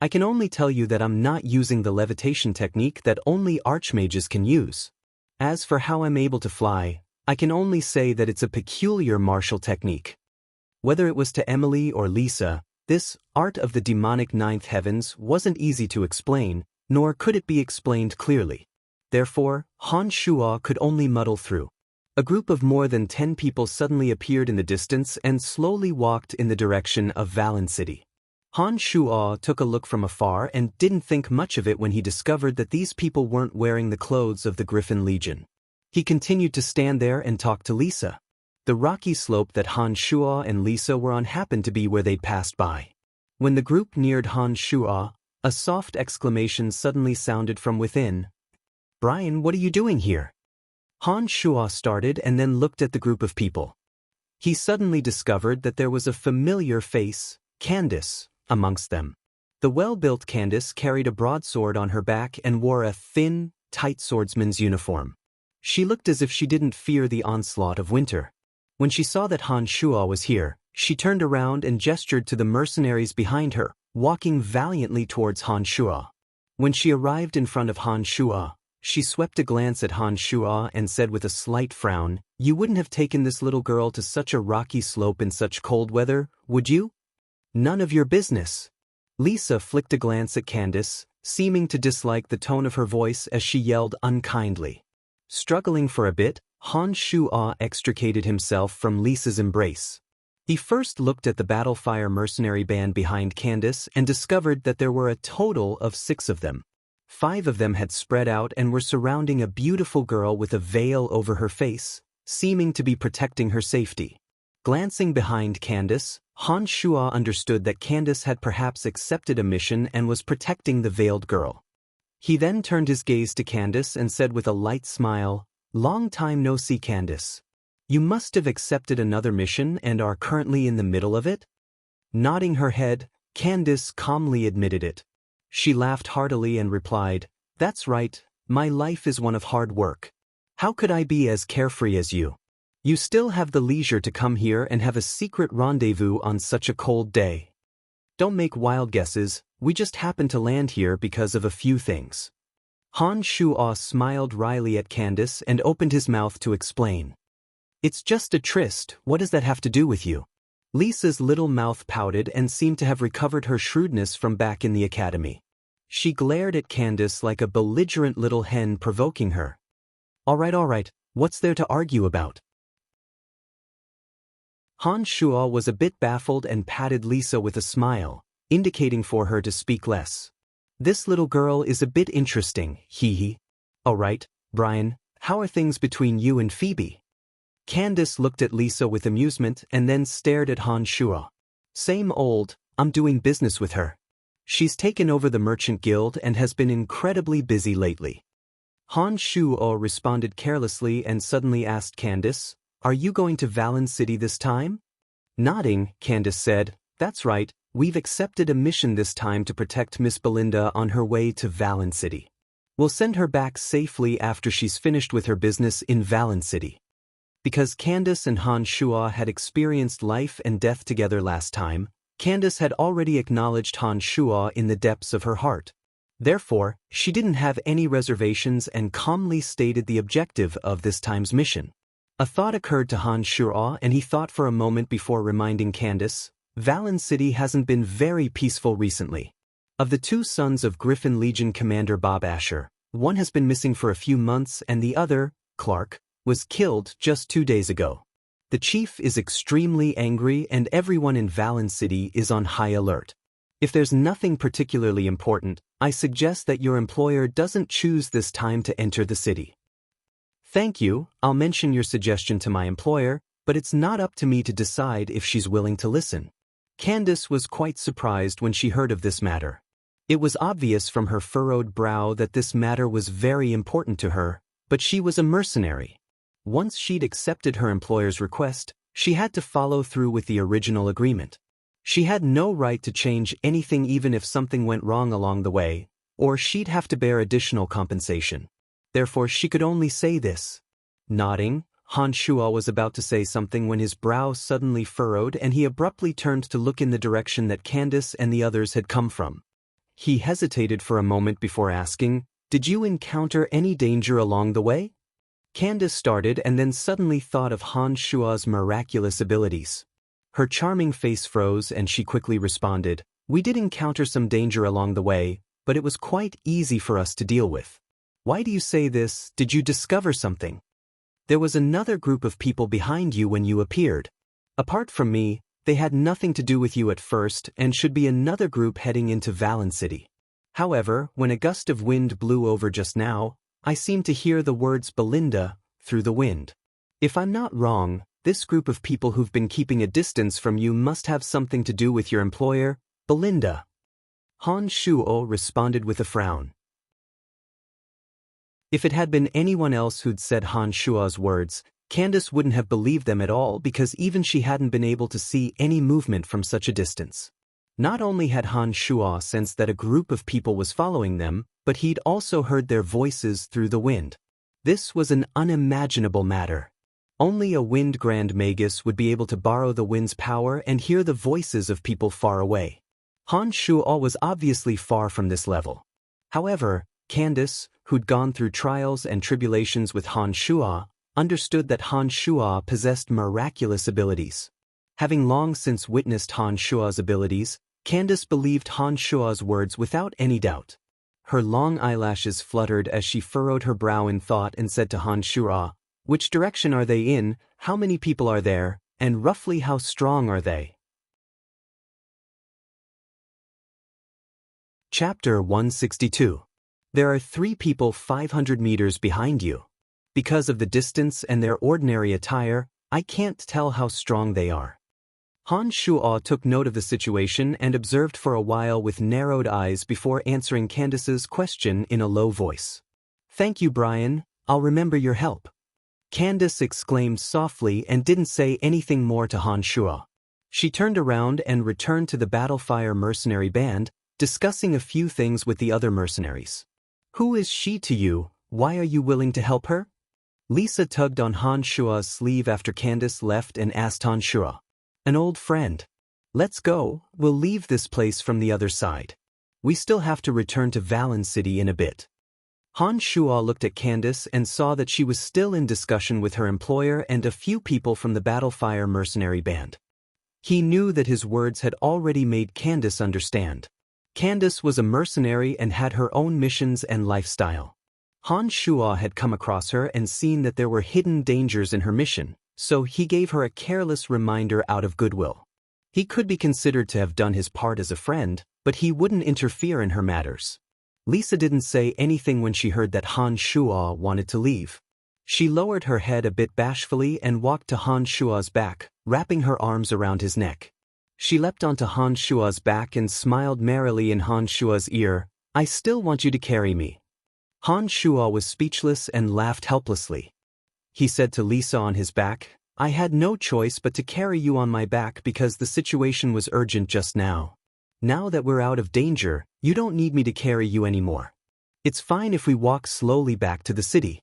I can only tell you that I'm not using the levitation technique that only archmages can use. As for how I'm able to fly, I can only say that it's a peculiar martial technique. Whether it was to Emily or Lisa, this art of the demonic ninth heavens wasn't easy to explain, nor could it be explained clearly. Therefore, Han Shua could only muddle through. A group of more than 10 people suddenly appeared in the distance and slowly walked in the direction of Valen City. Han Shua took a look from afar and didn't think much of it when he discovered that these people weren't wearing the clothes of the Griffin Legion. He continued to stand there and talk to Lisa. The rocky slope that Han Shua and Lisa were on happened to be where they'd passed by. When the group neared Han Shua, a soft exclamation suddenly sounded from within. "Brian, what are you doing here?" Han Shua started and then looked at the group of people. He suddenly discovered that there was a familiar face, Candace, amongst them. The well-built Candace carried a broadsword on her back and wore a thin, tight swordsman's uniform. She looked as if she didn't fear the onslaught of winter. When she saw that Han Shua was here, she turned around and gestured to the mercenaries behind her, walking valiantly towards Han Shua. When she arrived in front of Han Shua, she swept a glance at Han Shua and said with a slight frown, "You wouldn't have taken this little girl to such a rocky slope in such cold weather, would you?" "None of your business." Lisa flicked a glance at Candace, seeming to dislike the tone of her voice as she yelled unkindly. Struggling for a bit, Han Shua extricated himself from Lisa's embrace. He first looked at the battlefire mercenary band behind Candace and discovered that there were a total of 6 of them. 5 of them had spread out and were surrounding a beautiful girl with a veil over her face, seeming to be protecting her safety. Glancing behind Candace, Han Shua understood that Candace had perhaps accepted a mission and was protecting the veiled girl. He then turned his gaze to Candace and said with a light smile, "Long time no see, Candace. You must have accepted another mission and are currently in the middle of it?" Nodding her head, Candace calmly admitted it. She laughed heartily and replied, "That's right, my life is one of hard work. How could I be as carefree as you? You still have the leisure to come here and have a secret rendezvous on such a cold day. Don't make wild guesses, we just happened to land here because of a few things." Han Shua smiled wryly at Candace and opened his mouth to explain. "It's just a tryst, what does that have to do with you?" Lisa's little mouth pouted and seemed to have recovered her shrewdness from back in the academy. She glared at Candace like a belligerent little hen provoking her. All right, what's there to argue about?" Han Shua was a bit baffled and patted Lisa with a smile. indicating for her to speak less. This little girl is a bit interesting, hee. Alright, Brian, how are things between you and Phoebe? Candace looked at Lisa with amusement and then stared at Han Shuo. Same old, I'm doing business with her. She's taken over the merchant guild and has been incredibly busy lately. Han Shuo responded carelessly and suddenly asked Candace, are you going to Valen City this time? Nodding, Candace said, that's right, we've accepted a mission this time to protect Miss Belinda on her way to Valen City. We'll send her back safely after she's finished with her business in Valen City. Because Candace and Han Shuo had experienced life and death together last time, Candace had already acknowledged Han Shuo in the depths of her heart. Therefore, she didn't have any reservations and calmly stated the objective of this time's mission. A thought occurred to Han Shuo and he thought for a moment before reminding Candace, Valen City hasn't been very peaceful recently. Of the two sons of Griffin Legion Commander Bob Asher, one has been missing for a few months and the other, Clark, was killed just 2 days ago. The chief is extremely angry and everyone in Valen City is on high alert. If there's nothing particularly important, I suggest that your employer doesn't choose this time to enter the city. Thank you, I'll mention your suggestion to my employer, but it's not up to me to decide if she's willing to listen. Candace was quite surprised when she heard of this matter. It was obvious from her furrowed brow that this matter was very important to her, but she was a mercenary. Once she'd accepted her employer's request, she had to follow through with the original agreement. She had no right to change anything even if something went wrong along the way, or she'd have to bear additional compensation. Therefore she could only say this. Nodding, Han Shuo was about to say something when his brow suddenly furrowed and he abruptly turned to look in the direction that Candace and the others had come from. He hesitated for a moment before asking, did you encounter any danger along the way? Candace started and then suddenly thought of Han Shuo's miraculous abilities. Her charming face froze and she quickly responded, we did encounter some danger along the way, but it was quite easy for us to deal with. Why do you say this? Did you discover something? There was another group of people behind you when you appeared. Apart from me, they had nothing to do with you at first and should be another group heading into Valen City. However, when a gust of wind blew over just now, I seemed to hear the words Belinda through the wind. If I'm not wrong, this group of people who've been keeping a distance from you must have something to do with your employer, Belinda. Han Shuo responded with a frown. If it had been anyone else who'd said Han Shuo's words, Candace wouldn't have believed them at all because even she hadn't been able to see any movement from such a distance. Not only had Han Shuo sensed that a group of people was following them, but he'd also heard their voices through the wind. This was an unimaginable matter. Only a wind grand magus would be able to borrow the wind's power and hear the voices of people far away. Han Shuo was obviously far from this level. However, Candace, who'd gone through trials and tribulations with Han Shuo, understood that Han Shuo possessed miraculous abilities. Having long since witnessed Han Shuo's abilities, Candace believed Han Shuo's words without any doubt. Her long eyelashes fluttered as she furrowed her brow in thought and said to Han Shuo, which direction are they in, how many people are there, and roughly how strong are they? Chapter 162. There are 3 people 500 meters behind you. Because of the distance and their ordinary attire, I can't tell how strong they are. Han Shuo took note of the situation and observed for a while with narrowed eyes before answering Candace's question in a low voice. Thank you, Brian, I'll remember your help. Candace exclaimed softly and didn't say anything more to Han Shuo. She turned around and returned to the Battlefire mercenary band, discussing a few things with the other mercenaries. Who is she to you? Why are you willing to help her? Lisa tugged on Han Shuo's sleeve after Candace left and asked Han Shuo. An old friend. Let's go, we'll leave this place from the other side. We still have to return to Valen City in a bit. Han Shuo looked at Candace and saw that she was still in discussion with her employer and a few people from the Battlefire mercenary band. He knew that his words had already made Candace understand. Candace was a mercenary and had her own missions and lifestyle. Han Shuo had come across her and seen that there were hidden dangers in her mission, so he gave her a careless reminder out of goodwill. He could be considered to have done his part as a friend, but he wouldn't interfere in her matters. Lisa didn't say anything when she heard that Han Shuo wanted to leave. She lowered her head a bit bashfully and walked to Han Shuo's back, wrapping her arms around his neck. She leapt onto Han Shuo's back and smiled merrily in Han Shuo's ear. "I still want you to carry me." Han Shuo was speechless and laughed helplessly. He said to Lisa on his back, "I had no choice but to carry you on my back because the situation was urgent just now. Now that we're out of danger, you don't need me to carry you anymore. It's fine if we walk slowly back to the city."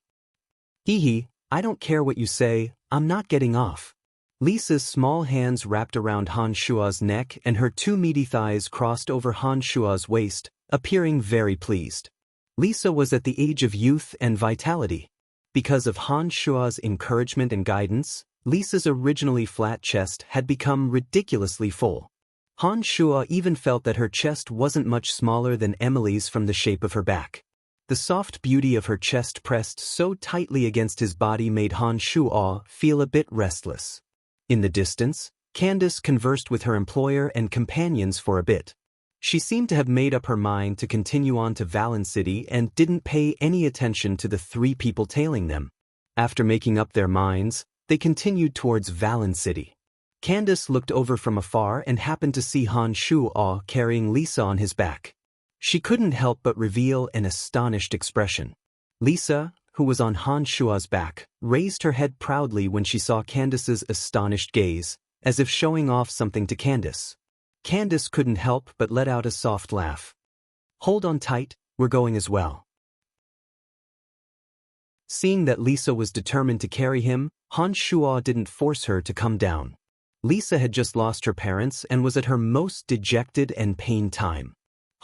"Hee, I don't care what you say, I'm not getting off." Lisa's small hands wrapped around Han Shuo's neck and her two meaty thighs crossed over Han Shuo's waist, appearing very pleased. Lisa was at the age of youth and vitality. Because of Han Shuo's encouragement and guidance, Lisa's originally flat chest had become ridiculously full. Han Shuo even felt that her chest wasn't much smaller than Emily's from the shape of her back. The soft beauty of her chest pressed so tightly against his body made Han Shuo feel a bit restless. In the distance, Candace conversed with her employer and companions for a bit. She seemed to have made up her mind to continue on to Valen City and didn't pay any attention to the three people tailing them. After making up their minds, they continued towards Valen City. Candace looked over from afar and happened to see Han Shuo carrying Lisa on his back. She couldn't help but reveal an astonished expression. Lisa, who was on Han Shuo's back, raised her head proudly when she saw Candace's astonished gaze, as if showing off something to Candace. Candace couldn't help but let out a soft laugh. "Hold on tight, we're going as well." Seeing that Lisa was determined to carry him, Han Shuo didn't force her to come down. Lisa had just lost her parents and was at her most dejected and pained time.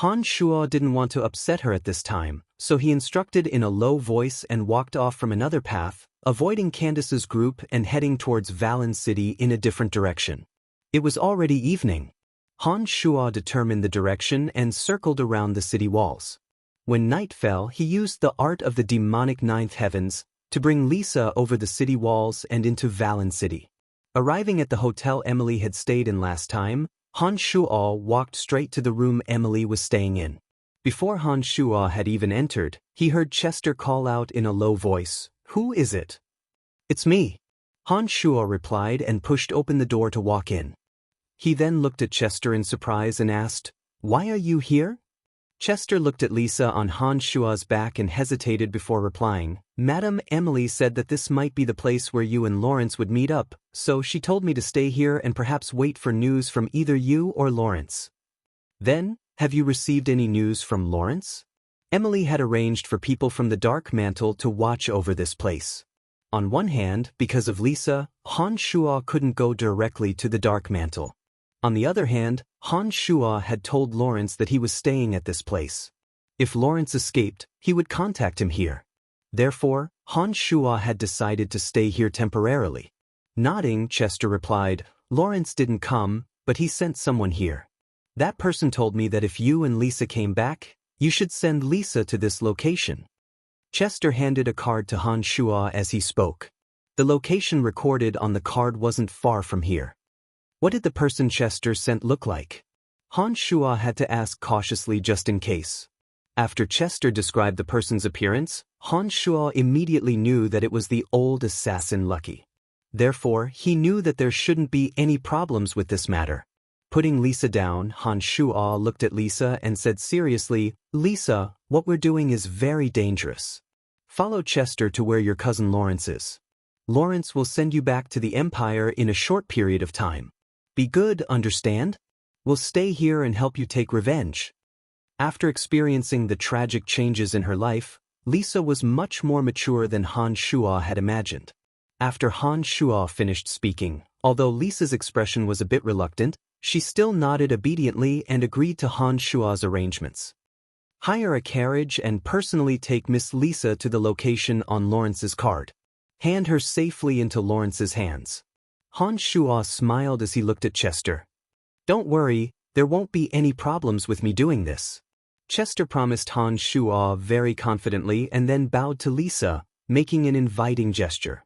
Han Shuo didn't want to upset her at this time, so he instructed in a low voice and walked off from another path, avoiding Candace's group and heading towards Valen City in a different direction. It was already evening. Han Shuo determined the direction and circled around the city walls. When night fell, he used the art of the demonic ninth heavens to bring Lisa over the city walls and into Valen City. Arriving at the hotel Emily had stayed in last time, Han Shuo walked straight to the room Emily was staying in. Before Han Shuo had even entered, he heard Chester call out in a low voice, "Who is it?" "It's me," Han Shuo replied and pushed open the door to walk in. He then looked at Chester in surprise and asked, "Why are you here?" Chester looked at Lisa on Han Shuo's back and hesitated before replying, "Madam, Emily said that this might be the place where you and Lawrence would meet up, so she told me to stay here and perhaps wait for news from either you or Lawrence." "Then, have you received any news from Lawrence?" Emily had arranged for people from the Dark Mantle to watch over this place. On one hand, because of Lisa, Han Shuo couldn't go directly to the Dark Mantle. On the other hand, Han Shuo had told Lawrence that he was staying at this place. If Lawrence escaped, he would contact him here. Therefore, Han Shuo had decided to stay here temporarily. Nodding, Chester replied, "Lawrence didn't come, but he sent someone here. That person told me that if you and Lisa came back, you should send Lisa to this location." Chester handed a card to Han Shuo as he spoke. The location recorded on the card wasn't far from here. What did the person Chester sent look like? Han Shuo had to ask cautiously just in case. After Chester described the person's appearance, Han Shuo immediately knew that it was the old assassin Lucky. Therefore, he knew that there shouldn't be any problems with this matter. Putting Lisa down, Han Shuo looked at Lisa and said seriously, "Lisa, what we're doing is very dangerous. Follow Chester to where your cousin Lawrence is. Lawrence will send you back to the Empire in a short period of time. Be good, understand? We'll stay here and help you take revenge." After experiencing the tragic changes in her life, Lisa was much more mature than Han Shuo had imagined. After Han Shuo finished speaking, although Lisa's expression was a bit reluctant, she still nodded obediently and agreed to Han Shuo's arrangements. Hire a carriage and personally take Miss Lisa to the location on Lawrence's card. Hand her safely into Lawrence's hands. Han Shuo smiled as he looked at Chester. "Don't worry, there won't be any problems with me doing this." Chester promised Han Shuo very confidently and then bowed to Lisa, making an inviting gesture.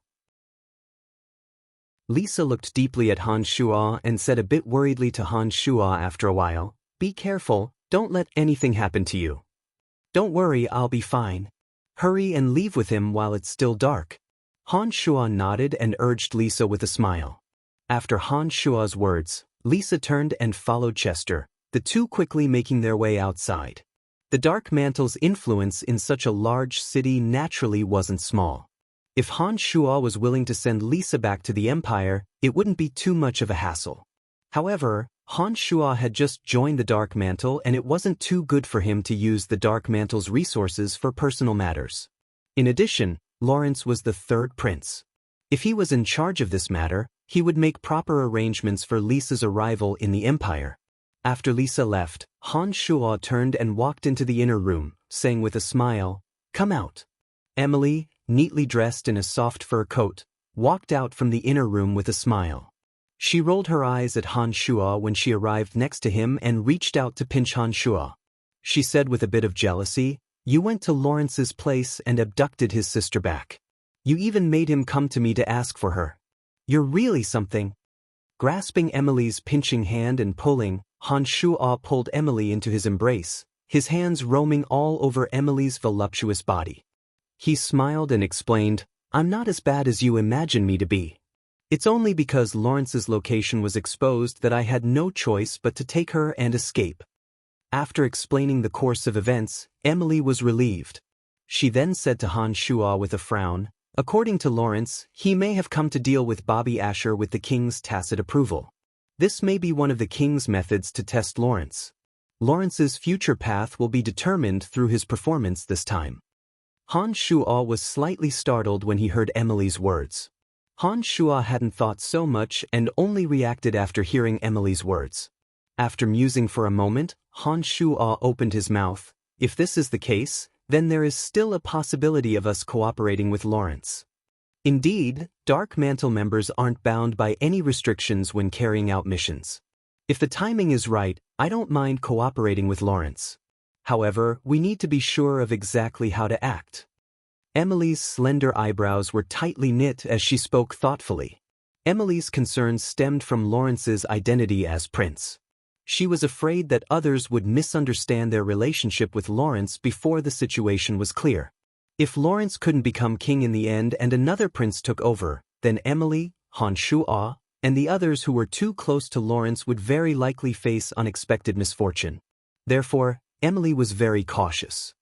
Lisa looked deeply at Han Shuo and said a bit worriedly to Han Shuo after a while, "Be careful, don't let anything happen to you." "Don't worry, I'll be fine. Hurry and leave with him while it's still dark." Han Shuo nodded and urged Lisa with a smile. After Han Shuo's words, Lisa turned and followed Chester, the two quickly making their way outside. The Dark Mantle's influence in such a large city naturally wasn't small. If Han Shuo was willing to send Lisa back to the Empire, it wouldn't be too much of a hassle. However, Han Shuo had just joined the Dark Mantle and it wasn't too good for him to use the Dark Mantle's resources for personal matters. In addition, Lawrence was the third prince. If he was in charge of this matter, he would make proper arrangements for Lisa's arrival in the Empire. After Lisa left, Han Shuo turned and walked into the inner room, saying with a smile, "Come out." Emily, neatly dressed in a soft fur coat, walked out from the inner room with a smile. She rolled her eyes at Han Shuo when she arrived next to him and reached out to pinch Han Shuo. She said with a bit of jealousy, "You went to Lawrence's place and abducted his sister back. You even made him come to me to ask for her. You're really something." Grasping Emily's pinching hand and pulling, Han Shuo pulled Emily into his embrace, his hands roaming all over Emily's voluptuous body. He smiled and explained, "I'm not as bad as you imagine me to be. It's only because Lawrence's location was exposed that I had no choice but to take her and escape." After explaining the course of events, Emily was relieved. She then said to Han Shuo with a frown, "According to Lawrence, he may have come to deal with Bobby Asher with the king's tacit approval. This may be one of the king's methods to test Lawrence. Lawrence's future path will be determined through his performance this time." Han Shuo was slightly startled when he heard Emily's words. Han Shuo hadn't thought so much and only reacted after hearing Emily's words. After musing for a moment, Han Shuo opened his mouth. "If this is the case, then there is still a possibility of us cooperating with Lawrence. Indeed, Dark Mantle members aren't bound by any restrictions when carrying out missions. If the timing is right, I don't mind cooperating with Lawrence. However, we need to be sure of exactly how to act." Emily's slender eyebrows were tightly knit as she spoke thoughtfully. Emily's concerns stemmed from Lawrence's identity as prince. She was afraid that others would misunderstand their relationship with Lawrence before the situation was clear. If Lawrence couldn't become king in the end and another prince took over, then Emily, Han Shuo, and the others who were too close to Lawrence would very likely face unexpected misfortune. Therefore, Emily was very cautious.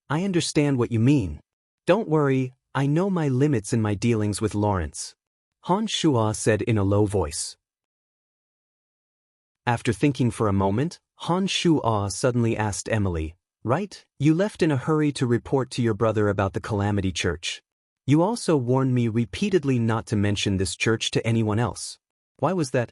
"I understand what you mean. Don't worry, I know my limits in my dealings with Lawrence," Han Shuo said in a low voice. After thinking for a moment, Han Shuo suddenly asked Emily, "Right, you left in a hurry to report to your brother about the Calamity Church. You also warned me repeatedly not to mention this church to anyone else. Why was that?"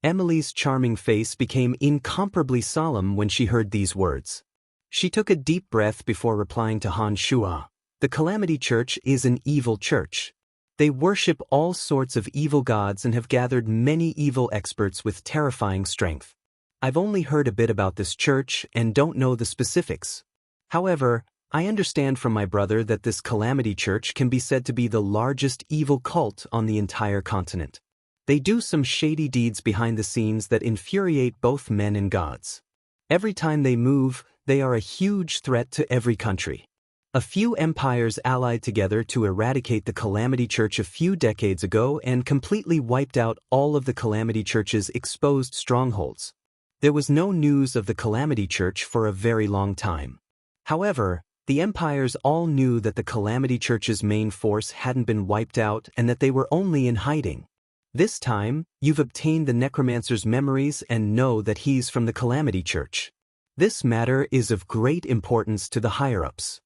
Emily's charming face became incomparably solemn when she heard these words. She took a deep breath before replying to Han Shuo. "The Calamity Church is an evil church. They worship all sorts of evil gods and have gathered many evil experts with terrifying strength. I've only heard a bit about this church and don't know the specifics. However, I understand from my brother that this Calamity Church can be said to be the largest evil cult on the entire continent. They do some shady deeds behind the scenes that infuriate both men and gods. Every time they move, they are a huge threat to every country. A few empires allied together to eradicate the Calamity Church a few decades ago and completely wiped out all of the Calamity Church's exposed strongholds. There was no news of the Calamity Church for a very long time. However, the empires all knew that the Calamity Church's main force hadn't been wiped out and that they were only in hiding. This time, you've obtained the necromancer's memories and know that he's from the Calamity Church. This matter is of great importance to the higher-ups."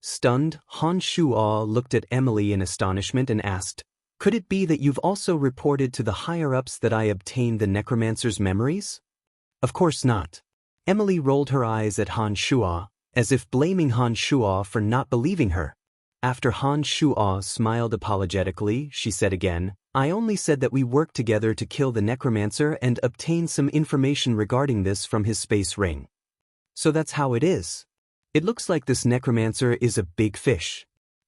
Stunned, Han Shuo looked at Emily in astonishment and asked, "Could it be that you've also reported to the higher-ups that I obtained the necromancer's memories?" "Of course not." Emily rolled her eyes at Han Shuo, as if blaming Han Shuo for not believing her. After Han Shuo smiled apologetically, she said again, "I only said that we worked together to kill the necromancer and obtain some information regarding this from his space ring. So that's how it is. It looks like this necromancer is a big fish."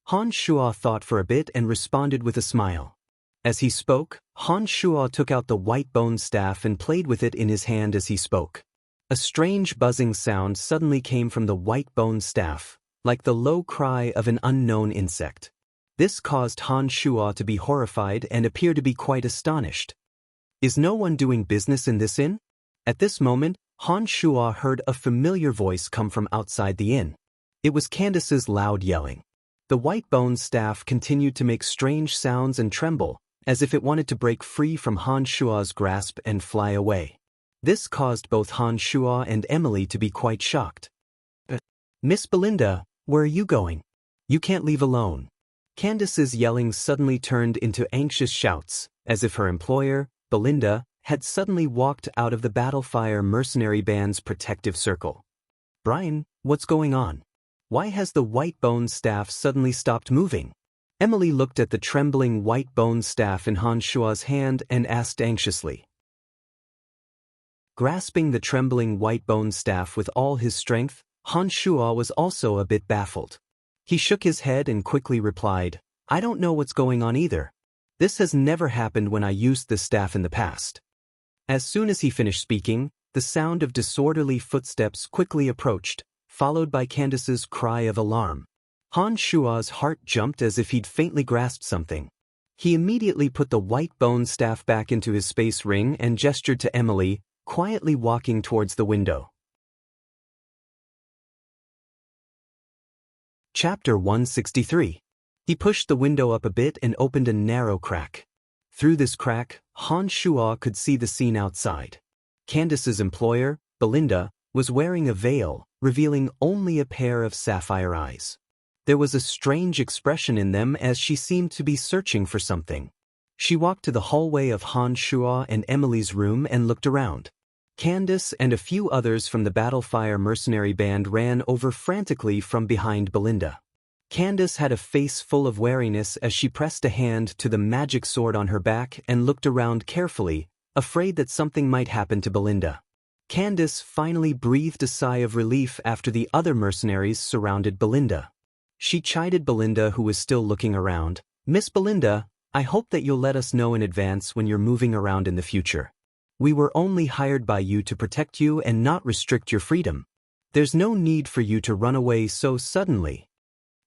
Han Shuo thought for a bit and responded with a smile. As he spoke, Han Shuo took out the white bone staff and played with it in his hand as he spoke. A strange buzzing sound suddenly came from the white bone staff, like the low cry of an unknown insect. This caused Han Shuo to be horrified and appear to be quite astonished. Is no one doing business in this inn? At this moment, Han Shuo heard a familiar voice come from outside the inn. It was Candace's loud yelling. The white bone staff continued to make strange sounds and tremble, as if it wanted to break free from Han Shuo's grasp and fly away. This caused both Han Shuo and Emily to be quite shocked. Miss Belinda, where are you going? You can't leave alone. Candace's yelling suddenly turned into anxious shouts, as if her employer, Belinda, had suddenly walked out of the Battlefire mercenary band's protective circle. Brian, what's going on? Why has the white bone staff suddenly stopped moving? Emily looked at the trembling white bone staff in Han Shuo's hand and asked anxiously. Grasping the trembling white bone staff with all his strength, Han Shuo was also a bit baffled. He shook his head and quickly replied, I don't know what's going on either. This has never happened when I used this staff in the past. As soon as he finished speaking, the sound of disorderly footsteps quickly approached, followed by Candace's cry of alarm. Han Shuo's heart jumped as if he'd faintly grasped something. He immediately put the white bone staff back into his space ring and gestured to Emily, quietly walking towards the window. Chapter 163. He pushed the window up a bit and opened a narrow crack. Through this crack, Han Shuo could see the scene outside. Candace's employer, Belinda, was wearing a veil, revealing only a pair of sapphire eyes. There was a strange expression in them as she seemed to be searching for something. She walked to the hallway of Han Shuo and Emily's room and looked around. Candace and a few others from the Battlefire mercenary band ran over frantically from behind Belinda. Candace had a face full of wariness as she pressed a hand to the magic sword on her back and looked around carefully, afraid that something might happen to Belinda. Candace finally breathed a sigh of relief after the other mercenaries surrounded Belinda. She chided Belinda, who was still looking around. Miss Belinda, I hope that you'll let us know in advance when you're moving around in the future. We were only hired by you to protect you and not restrict your freedom. There's no need for you to run away so suddenly.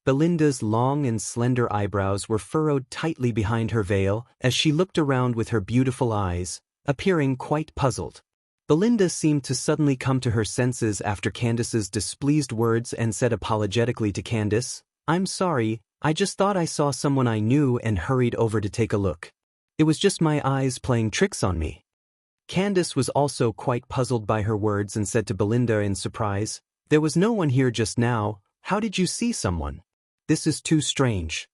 Belinda's long and slender eyebrows were furrowed tightly behind her veil as she looked around with her beautiful eyes, appearing quite puzzled. Belinda seemed to suddenly come to her senses after Candace's displeased words and said apologetically to Candace, I'm sorry, I just thought I saw someone I knew and hurried over to take a look. It was just my eyes playing tricks on me. Candace was also quite puzzled by her words and said to Belinda in surprise, There was no one here just now, how did you see someone? This is too strange.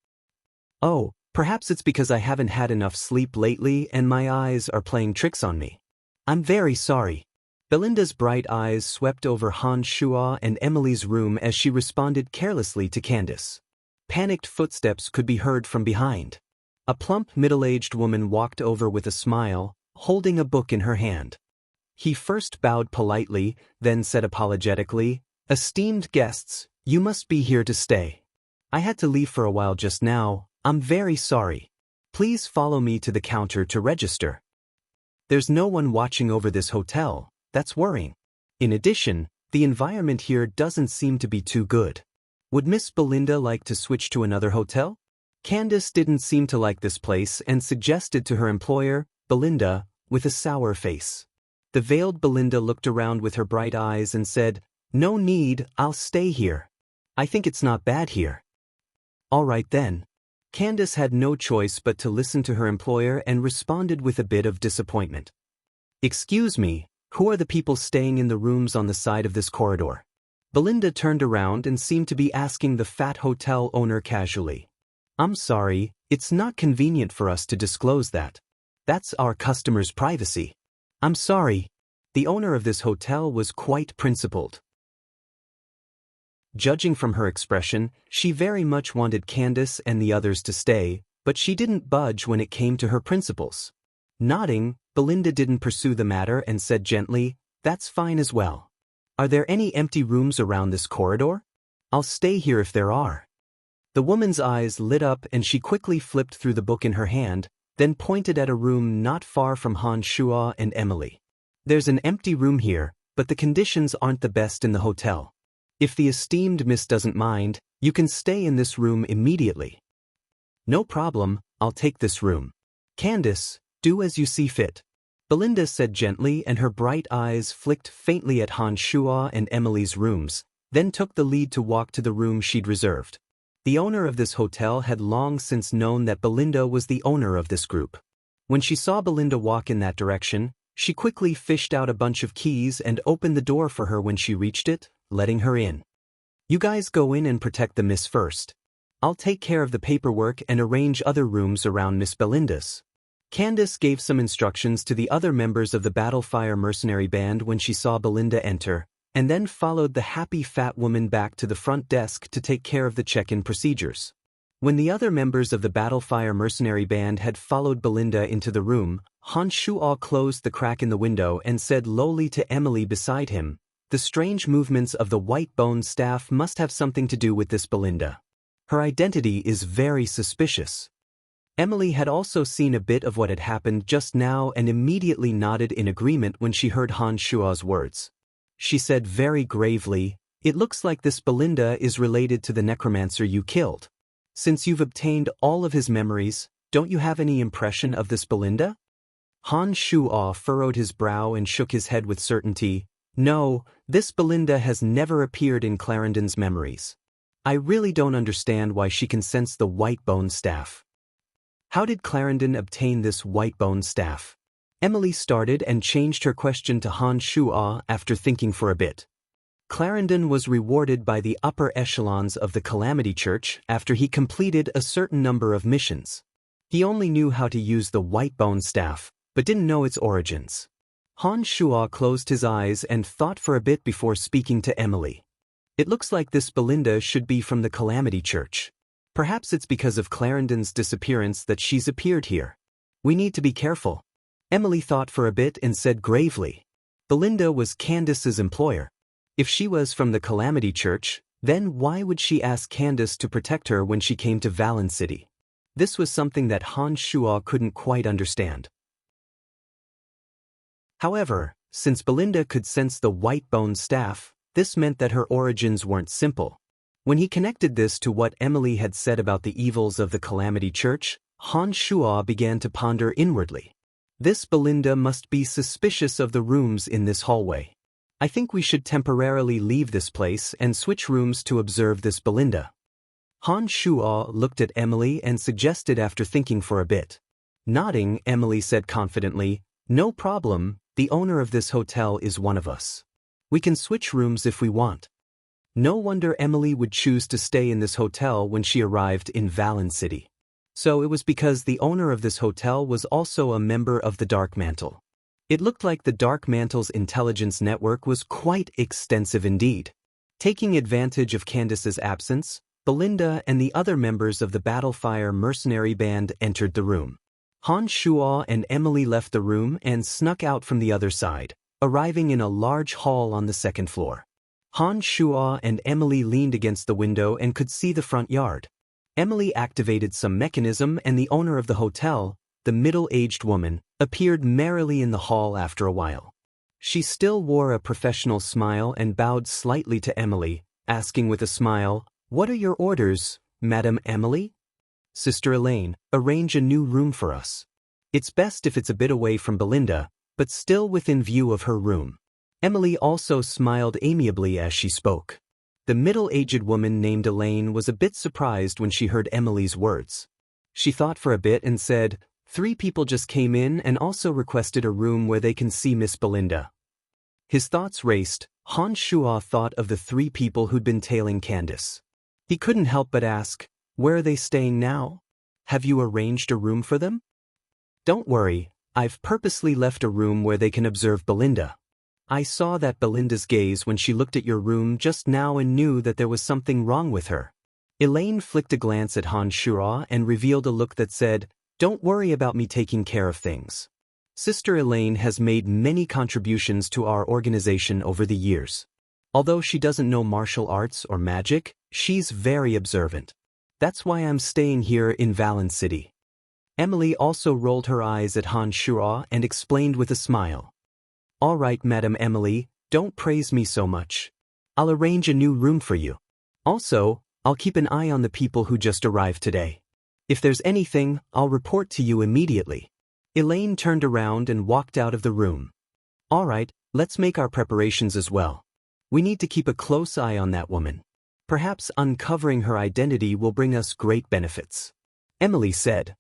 Oh, perhaps it's because I haven't had enough sleep lately and my eyes are playing tricks on me. I'm very sorry. Belinda's bright eyes swept over Han Shuo and Emily's room as she responded carelessly to Candace. Panicked footsteps could be heard from behind. A plump middle-aged woman walked over with a smile, holding a book in her hand. He first bowed politely, then said apologetically, Esteemed guests, you must be here to stay. I had to leave for a while just now, I'm very sorry. Please follow me to the counter to register. There's no one watching over this hotel, that's worrying. In addition, the environment here doesn't seem to be too good. Would Miss Belinda like to switch to another hotel? Candace didn't seem to like this place and suggested to her employer, Belinda, with a sour face. The veiled Belinda looked around with her bright eyes and said, No need, I'll stay here. I think it's not bad here. All right then. Candace had no choice but to listen to her employer and responded with a bit of disappointment. Excuse me, who are the people staying in the rooms on the side of this corridor? Belinda turned around and seemed to be asking the fat hotel owner casually. I'm sorry, it's not convenient for us to disclose that. That's our customers' privacy. I'm sorry. The owner of this hotel was quite principled. Judging from her expression, she very much wanted Candace and the others to stay, but she didn't budge when it came to her principles. Nodding, Belinda didn't pursue the matter and said gently, That's fine as well. Are there any empty rooms around this corridor? I'll stay here if there are. The woman's eyes lit up and she quickly flipped through the book in her hand, then pointed at a room not far from Han Shuo and Emily. There's an empty room here, but the conditions aren't the best in the hotel. If the esteemed miss doesn't mind, you can stay in this room immediately. No problem, I'll take this room. Candace, do as you see fit. Belinda said gently, and her bright eyes flicked faintly at Han Shuo and Emily's rooms, then took the lead to walk to the room she'd reserved. The owner of this hotel had long since known that Belinda was the owner of this group. When she saw Belinda walk in that direction, she quickly fished out a bunch of keys and opened the door for her when she reached it, letting her in. You guys go in and protect the miss first. I'll take care of the paperwork and arrange other rooms around Miss Belinda's. Candace gave some instructions to the other members of the Battlefire mercenary band when she saw Belinda enter, and then followed the happy fat woman back to the front desk to take care of the check-in procedures. When the other members of the Battlefire mercenary band had followed Belinda into the room, Han Shuo closed the crack in the window and said lowly to Emily beside him, "The strange movements of the white bone staff must have something to do with this Belinda. Her identity is very suspicious." Emily had also seen a bit of what had happened just now and immediately nodded in agreement when she heard Han Shuo's words. She said very gravely, "It looks like this Belinda is related to the necromancer you killed. Since you've obtained all of his memories, don't you have any impression of this Belinda?" Han Shuo furrowed his brow and shook his head with certainty. "No, this Belinda has never appeared in Clarendon's memories. I really don't understand why she can sense the white bone staff. How did Clarendon obtain this white bone staff?" Emily started and changed her question to Han Shuo after thinking for a bit. Clarendon was rewarded by the upper echelons of the Calamity Church after he completed a certain number of missions. He only knew how to use the white bone staff, but didn't know its origins. Han Shuo closed his eyes and thought for a bit before speaking to Emily. "It looks like this Belinda should be from the Calamity Church. Perhaps it's because of Clarendon's disappearance that she's appeared here. We need to be careful." Emily thought for a bit and said gravely, "Belinda was Candace's employer. If she was from the Calamity Church, then why would she ask Candace to protect her when she came to Valen City?" This was something that Han Shuo couldn't quite understand. However, since Belinda could sense the white bone staff, this meant that her origins weren't simple. When he connected this to what Emily had said about the evils of the Calamity Church, Han Shuo began to ponder inwardly. This Belinda must be suspicious of the rooms in this hallway. I think we should temporarily leave this place and switch rooms to observe this Belinda. Han Shuo looked at Emily and suggested after thinking for a bit. Nodding, Emily said confidently, "No problem, the owner of this hotel is one of us. We can switch rooms if we want." No wonder Emily would choose to stay in this hotel when she arrived in Valen City. So it was because the owner of this hotel was also a member of the Dark Mantle. It looked like the Dark Mantle's intelligence network was quite extensive indeed. Taking advantage of Candace's absence, Belinda and the other members of the Battlefire mercenary band entered the room. Han Shuo and Emily left the room and snuck out from the other side, arriving in a large hall on the second floor. Han Shuo and Emily leaned against the window and could see the front yard. Emily activated some mechanism and the owner of the hotel, the middle-aged woman, appeared merrily in the hall after a while. She still wore a professional smile and bowed slightly to Emily, asking with a smile, "What are your orders, Madam Emily?" "Sister Elaine, arrange a new room for us. It's best if it's a bit away from Belinda, but still within view of her room." Emily also smiled amiably as she spoke. The middle-aged woman named Elaine was a bit surprised when she heard Emily's words. She thought for a bit and said, "3 people just came in and also requested a room where they can see Miss Belinda." His thoughts raced. Han Shuo thought of the 3 people who'd been tailing Candace. He couldn't help but ask, "Where are they staying now? Have you arranged a room for them?" "Don't worry, I've purposely left a room where they can observe Belinda. I saw that Belinda's gaze when she looked at your room just now and knew that there was something wrong with her." Elaine flicked a glance at Han Shuo and revealed a look that said, "Don't worry about me taking care of things. Sister Elaine has made many contributions to our organization over the years. Although she doesn't know martial arts or magic, she's very observant. That's why I'm staying here in Valen City." Emily also rolled her eyes at Han Shuo and explained with a smile. All right, Madam Emily, don't praise me so much. I'll arrange a new room for you. Also, I'll keep an eye on the people who just arrived today. If there's anything, I'll report to you immediately. Elaine turned around and walked out of the room. All right, let's make our preparations as well. We need to keep a close eye on that woman. Perhaps uncovering her identity will bring us great benefits. Emily said.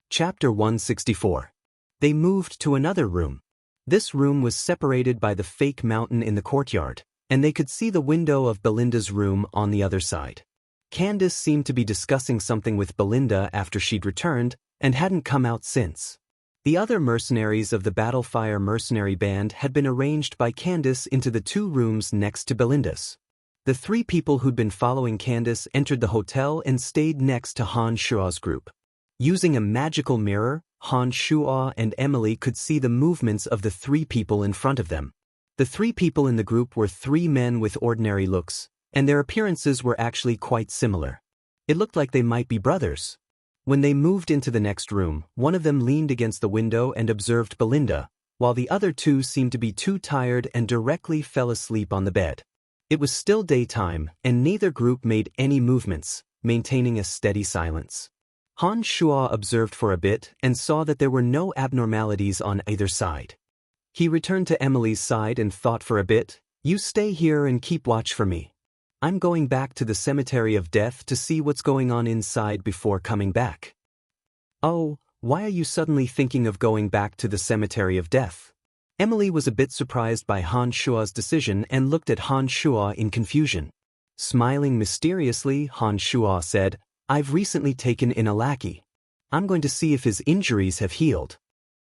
Chapter 164. They moved to another room. This room was separated by the fake mountain in the courtyard, and they could see the window of Belinda's room on the other side. Candace seemed to be discussing something with Belinda after she'd returned and hadn't come out since. The other mercenaries of the Battlefire mercenary band had been arranged by Candace into the two rooms next to Belinda's. The three people who'd been following Candace entered the hotel and stayed next to Han Shuo's group. Using a magical mirror, Han Shuo and Emily could see the movements of the three people in front of them. The three people in the group were three men with ordinary looks, and their appearances were actually quite similar. It looked like they might be brothers. When they moved into the next room, one of them leaned against the window and observed Belinda, while the other two seemed to be too tired and directly fell asleep on the bed. It was still daytime, and neither group made any movements, maintaining a steady silence. Han Shuo observed for a bit and saw that there were no abnormalities on either side. He returned to Emily's side and thought for a bit. You stay here and keep watch for me. I'm going back to the Cemetery of Death to see what's going on inside before coming back. Oh, why are you suddenly thinking of going back to the Cemetery of Death? Emily was a bit surprised by Han Shuo's decision and looked at Han Shuo in confusion. Smiling mysteriously, Han Shuo said, I've recently taken in a lackey. I'm going to see if his injuries have healed.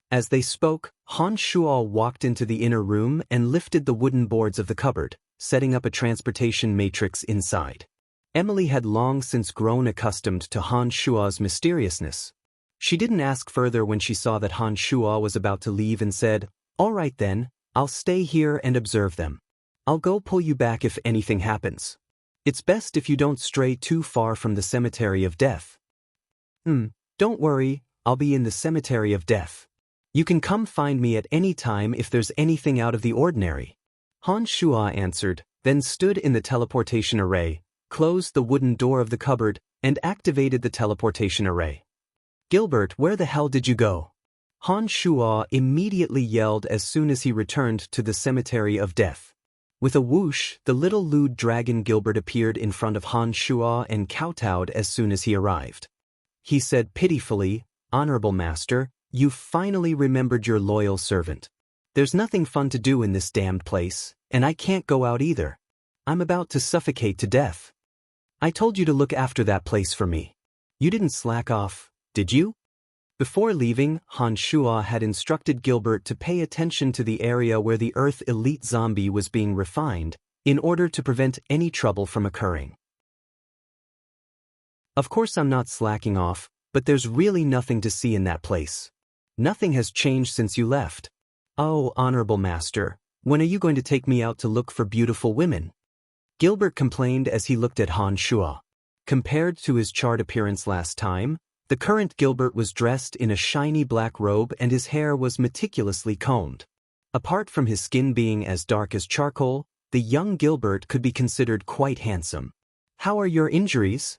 As they spoke, Han Shuo walked into the inner room and lifted the wooden boards of the cupboard, setting up a transportation matrix inside. Emily had long since grown accustomed to Han Shuo's mysteriousness. She didn't ask further when she saw that Han Shuo was about to leave and said, All right then, I'll stay here and observe them. I'll go pull you back if anything happens. It's best if you don't stray too far from the Cemetery of Death. Don't worry, I'll be in the Cemetery of Death. You can come find me at any time if there's anything out of the ordinary. Han Shuo answered, then stood in the teleportation array, closed the wooden door of the cupboard, and activated the teleportation array. Gilbert, where the hell did you go? Han Shuo immediately yelled as soon as he returned to the Cemetery of Death. With a whoosh, the little lewd dragon Gilbert appeared in front of Han Shuo and kowtowed as soon as he arrived. He said pitifully, Honorable Master, you've finally remembered your loyal servant. There's nothing fun to do in this damned place, and I can't go out either. I'm about to suffocate to death. I told you to look after that place for me. You didn't slack off, did you? Before leaving, Han Shuo had instructed Gilbert to pay attention to the area where the Earth elite zombie was being refined, in order to prevent any trouble from occurring. Of course I'm not slacking off, but there's really nothing to see in that place. Nothing has changed since you left. Oh, Honorable Master, when are you going to take me out to look for beautiful women? Gilbert complained as he looked at Han Shuo. Compared to his charred appearance last time, the current Gilbert was dressed in a shiny black robe and his hair was meticulously combed. Apart from his skin being as dark as charcoal, the young Gilbert could be considered quite handsome. How are your injuries?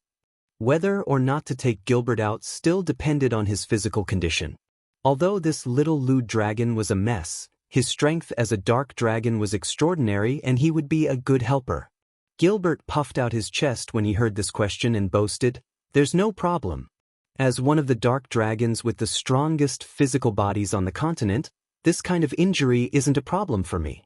Whether or not to take Gilbert out still depended on his physical condition. Although this little lewd dragon was a mess, his strength as a dark dragon was extraordinary and he would be a good helper. Gilbert puffed out his chest when he heard this question and boasted, There's no problem. As one of the dark dragons with the strongest physical bodies on the continent, this kind of injury isn't a problem for me.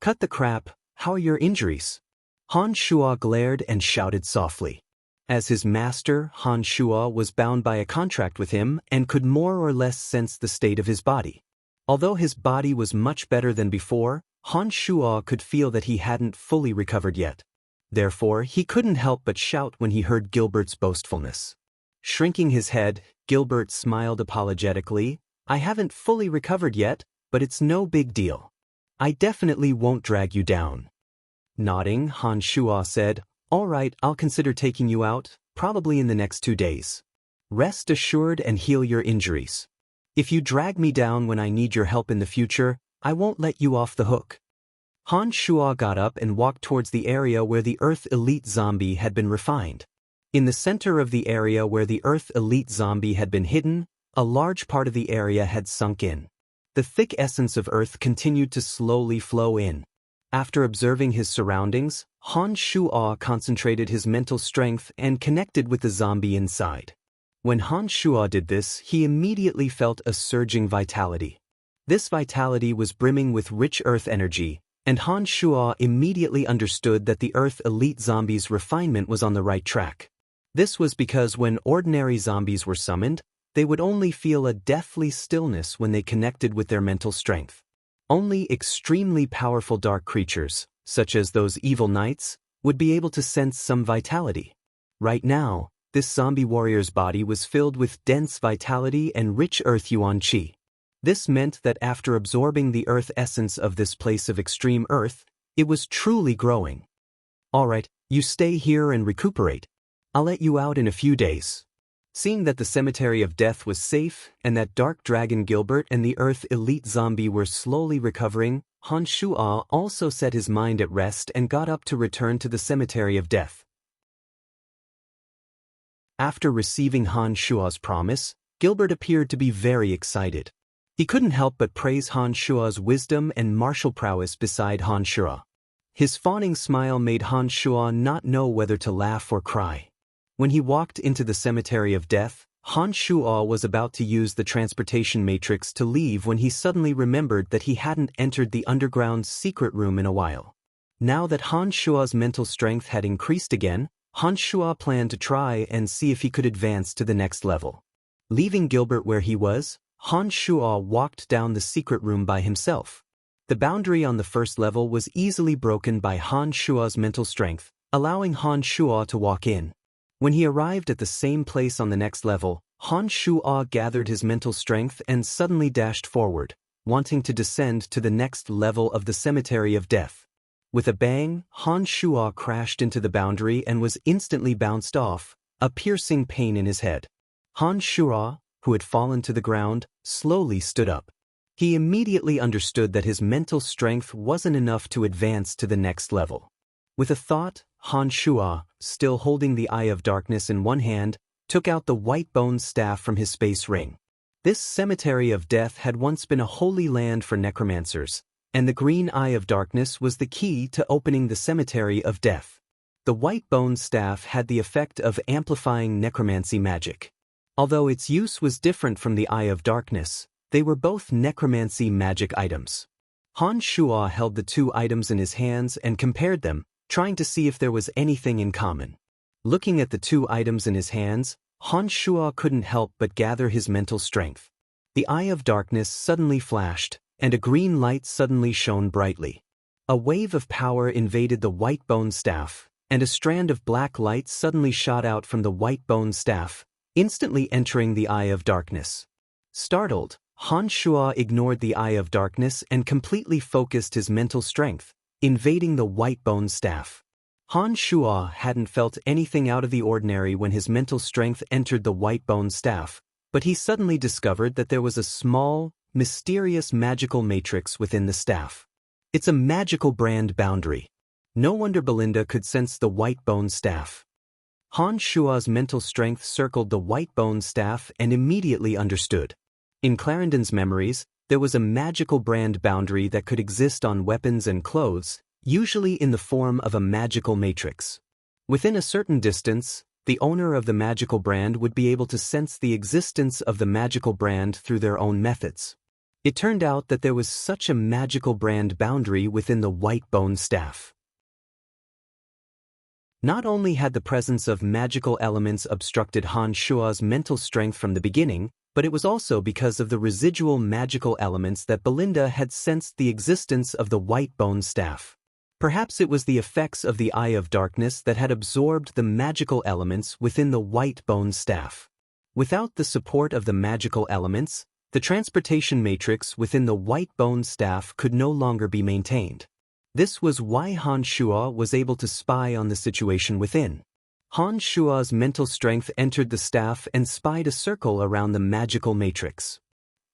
Cut the crap, how are your injuries? Han Shuo glared and shouted softly. As his master, Han Shuo was bound by a contract with him and could more or less sense the state of his body. Although his body was much better than before, Han Shuo could feel that he hadn't fully recovered yet. Therefore, he couldn't help but shout when he heard Gilbert's boastfulness. Shrinking his head, Gilbert smiled apologetically, I haven't fully recovered yet, but it's no big deal. I definitely won't drag you down. Nodding, Han Shuo said, Alright, I'll consider taking you out, probably in the next 2 days. Rest assured and heal your injuries. If you drag me down when I need your help in the future, I won't let you off the hook. Han Shuo got up and walked towards the area where the Earth Elite Zombie had been refined. In the center of the area where the Earth Elite Zombie had been hidden, a large part of the area had sunk in. The thick essence of Earth continued to slowly flow in. After observing his surroundings, Han Shuo concentrated his mental strength and connected with the zombie inside. When Han Shuo did this, he immediately felt a surging vitality. This vitality was brimming with rich Earth energy, and Han Shuo immediately understood that the Earth Elite Zombie's refinement was on the right track. This was because when ordinary zombies were summoned, they would only feel a deathly stillness when they connected with their mental strength. Only extremely powerful dark creatures, such as those evil knights, would be able to sense some vitality. Right now, this zombie warrior's body was filled with dense vitality and rich Earth Yuan Qi. This meant that after absorbing the Earth essence of this place of extreme Earth, it was truly growing. Alright, you stay here and recuperate. I'll let you out in a few days. Seeing that the Cemetery of Death was safe and that Dark Dragon Gilbert and the Earth Elite Zombie were slowly recovering, Han Shuo also set his mind at rest and got up to return to the Cemetery of Death. After receiving Han Shuo's promise, Gilbert appeared to be very excited. He couldn't help but praise Han Shuo's wisdom and martial prowess beside Han Shuo. His fawning smile made Han Shuo not know whether to laugh or cry. When he walked into the Cemetery of Death, Han Shuo was about to use the transportation matrix to leave when he suddenly remembered that he hadn't entered the underground secret room in a while. Now that Han Shuo's mental strength had increased again, Han Shuo planned to try and see if he could advance to the next level. Leaving Gilbert where he was, Han Shuo walked down the secret room by himself. The boundary on the first level was easily broken by Han Shuo's mental strength, allowing Han Shuo to walk in. When he arrived at the same place on the next level, Han Shuo gathered his mental strength and suddenly dashed forward, wanting to descend to the next level of the Cemetery of Death. With a bang, Han Shuo crashed into the boundary and was instantly bounced off, a piercing pain in his head. Han Shuo, who had fallen to the ground, slowly stood up. He immediately understood that his mental strength wasn't enough to advance to the next level. With a thought, Han Shuo, still holding the Eye of Darkness in one hand, took out the white bone staff from his space ring. This Cemetery of Death had once been a holy land for necromancers, and the green Eye of Darkness was the key to opening the Cemetery of Death. The white bone staff had the effect of amplifying necromancy magic. Although its use was different from the Eye of Darkness, they were both necromancy magic items. Han Shuo held the two items in his hands and compared them, trying to see if there was anything in common. Looking at the two items in his hands, Han Shuo couldn't help but gather his mental strength. The Eye of Darkness suddenly flashed, and a green light suddenly shone brightly. A wave of power invaded the white bone staff, and a strand of black light suddenly shot out from the white bone staff, instantly entering the Eye of Darkness. Startled, Han Shuo ignored the Eye of Darkness and completely focused his mental strength, invading the white bone staff. Han Shuo hadn't felt anything out of the ordinary when his mental strength entered the white bone staff, but he suddenly discovered that there was a small, mysterious magical matrix within the staff. It's a magical brand boundary. No wonder Belinda could sense the white bone staff. Han Shuo's mental strength circled the white bone staff and immediately understood. In Clarendon's memories, there was a magical brand boundary that could exist on weapons and clothes, usually in the form of a magical matrix. Within a certain distance, the owner of the magical brand would be able to sense the existence of the magical brand through their own methods. It turned out that there was such a magical brand boundary within the white bone staff. Not only had the presence of magical elements obstructed Han Shuo's mental strength from the beginning, but it was also because of the residual magical elements that Belinda had sensed the existence of the white bone staff. Perhaps it was the effects of the Eye of Darkness that had absorbed the magical elements within the white bone staff. Without the support of the magical elements, the transportation matrix within the white bone staff could no longer be maintained. This was why Han Shuo was able to spy on the situation within. Han Shuo's mental strength entered the staff and spied a circle around the magical matrix.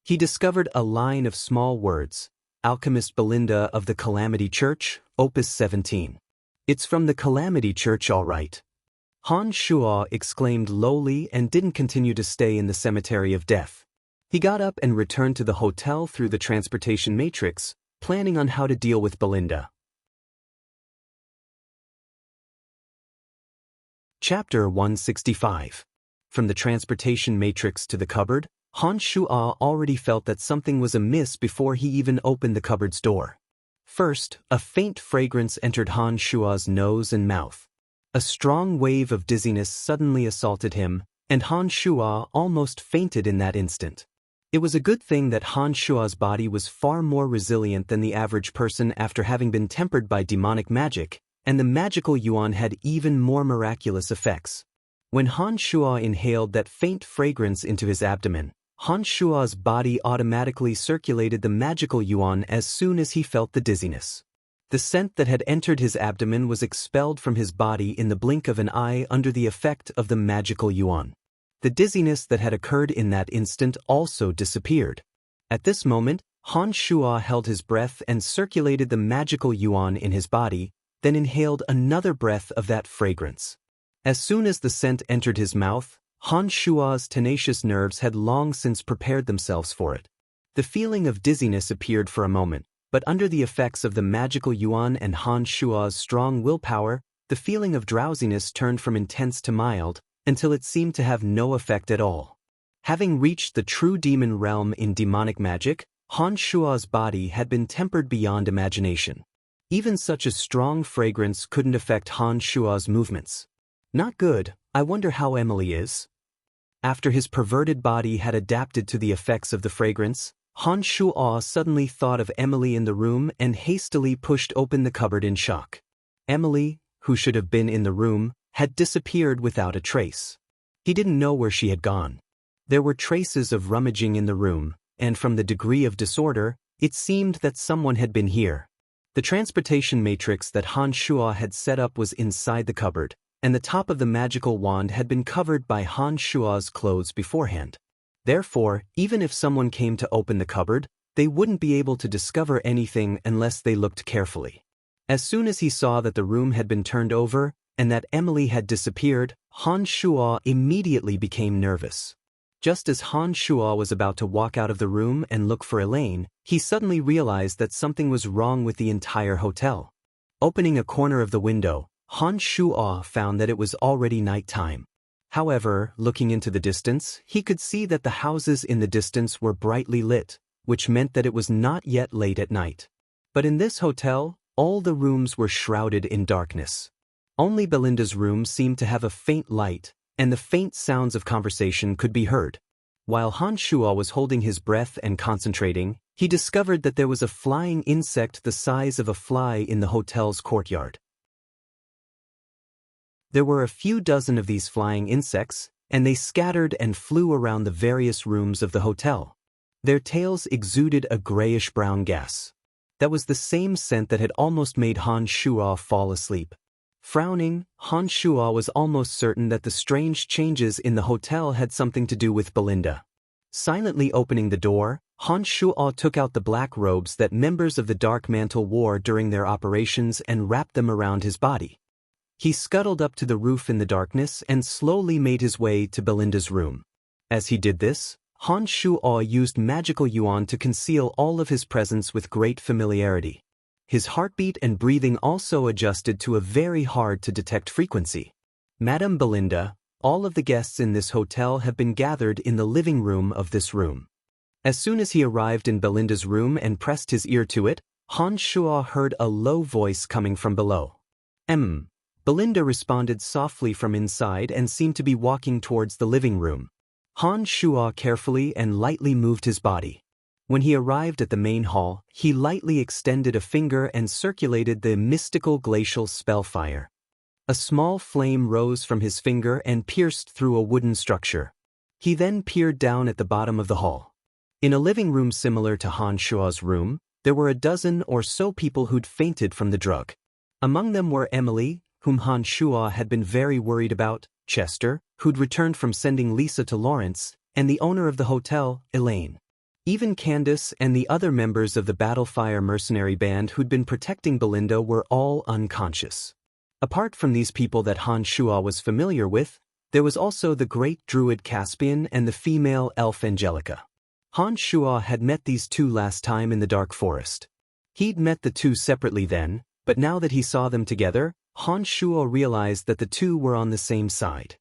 He discovered a line of small words, Alchemist Belinda of the Calamity Church, Opus 17. It's from the Calamity Church, all right. Han Shuo exclaimed lowly and didn't continue to stay in the cemetery of death. He got up and returned to the hotel through the transportation matrix, planning on how to deal with Belinda. Chapter 165. From the transportation matrix to the cupboard, Han Shuo already felt that something was amiss before he even opened the cupboard's door. First, a faint fragrance entered Han Shuo's nose and mouth. A strong wave of dizziness suddenly assaulted him, and Han Shuo almost fainted in that instant. It was a good thing that Han Shuo's body was far more resilient than the average person after having been tempered by demonic magic, and the magical yuan had even more miraculous effects. When Han Shuo inhaled that faint fragrance into his abdomen, Han Shuo's body automatically circulated the magical yuan as soon as he felt the dizziness. The scent that had entered his abdomen was expelled from his body in the blink of an eye under the effect of the magical yuan. The dizziness that had occurred in that instant also disappeared. At this moment, Han Shuo held his breath and circulated the magical yuan in his body, then inhaled another breath of that fragrance. As soon as the scent entered his mouth, Han Shuo's tenacious nerves had long since prepared themselves for it. The feeling of dizziness appeared for a moment, but under the effects of the magical yuan and Han Shuo's strong willpower, the feeling of drowsiness turned from intense to mild, until it seemed to have no effect at all. Having reached the true demon realm in demonic magic, Han Shuo's body had been tempered beyond imagination. Even such a strong fragrance couldn't affect Han Shuo's movements. Not good. I wonder how Emily is. After his perverted body had adapted to the effects of the fragrance, Han Shuo suddenly thought of Emily in the room and hastily pushed open the cupboard in shock. Emily, who should have been in the room, had disappeared without a trace. He didn't know where she had gone. There were traces of rummaging in the room, and from the degree of disorder, it seemed that someone had been here. The transportation matrix that Han Shuo had set up was inside the cupboard, and the top of the magical wand had been covered by Han Shuo's clothes beforehand. Therefore, even if someone came to open the cupboard, they wouldn't be able to discover anything unless they looked carefully. As soon as he saw that the room had been turned over, and that Emily had disappeared, Han Shuo immediately became nervous. Just as Han Shuo was about to walk out of the room and look for Elaine, he suddenly realized that something was wrong with the entire hotel. Opening a corner of the window, Han Shuo found that it was already nighttime. However, looking into the distance, he could see that the houses in the distance were brightly lit, which meant that it was not yet late at night. But in this hotel, all the rooms were shrouded in darkness. Only Belinda's room seemed to have a faint light, and the faint sounds of conversation could be heard. While Han Shuo was holding his breath and concentrating, he discovered that there was a flying insect the size of a fly in the hotel's courtyard. There were a few dozen of these flying insects, and they scattered and flew around the various rooms of the hotel. Their tails exuded a grayish-brown gas. That was the same scent that had almost made Han Shuo fall asleep. Frowning, Han Shuo was almost certain that the strange changes in the hotel had something to do with Belinda. Silently opening the door, Han Shuo took out the black robes that members of the Dark Mantle wore during their operations and wrapped them around his body. He scuttled up to the roof in the darkness and slowly made his way to Belinda's room. As he did this, Han Shuo used magical yuan to conceal all of his presence with great familiarity. His heartbeat and breathing also adjusted to a very hard-to-detect frequency. Madame Belinda, all of the guests in this hotel have been gathered in the living room of this room. As soon as he arrived in Belinda's room and pressed his ear to it, Han Shuo heard a low voice coming from below. Belinda responded softly from inside and seemed to be walking towards the living room. Han Shuo carefully and lightly moved his body. When he arrived at the main hall, he lightly extended a finger and circulated the mystical glacial spell fire. A small flame rose from his finger and pierced through a wooden structure. He then peered down at the bottom of the hall. In a living room similar to Han Shuo's room, there were a dozen or so people who'd fainted from the drug. Among them were Emily, whom Han Shuo had been very worried about, Chester, who'd returned from sending Lisa to Lawrence, and the owner of the hotel, Elaine. Even Candace and the other members of the Battlefire mercenary band who'd been protecting Belinda were all unconscious. Apart from these people that Han Shuo was familiar with, there was also the great druid Caspian and the female elf Angelica. Han Shuo had met these two last time in the Dark Forest. He'd met the two separately then, but now that he saw them together, Han Shuo realized that the two were on the same side.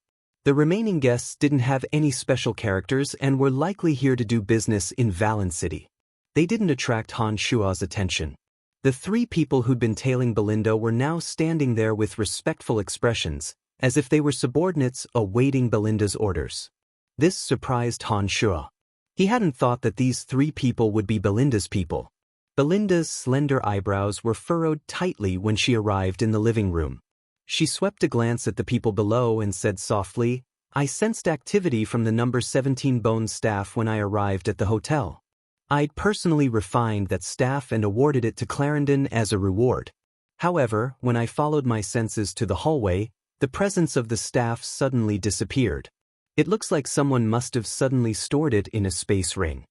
The remaining guests didn't have any special characters and were likely here to do business in Valen City. They didn't attract Han Shuo's attention. The three people who'd been tailing Belinda were now standing there with respectful expressions, as if they were subordinates awaiting Belinda's orders. This surprised Han Shuo. He hadn't thought that these three people would be Belinda's people. Belinda's slender eyebrows were furrowed tightly when she arrived in the living room. She swept a glance at the people below and said softly, "I sensed activity from the number 17 Bones staff when I arrived at the hotel. I'd personally refined that staff and awarded it to Clarendon as a reward. However, when I followed my senses to the hallway, the presence of the staff suddenly disappeared. It looks like someone must have suddenly stored it in a space ring.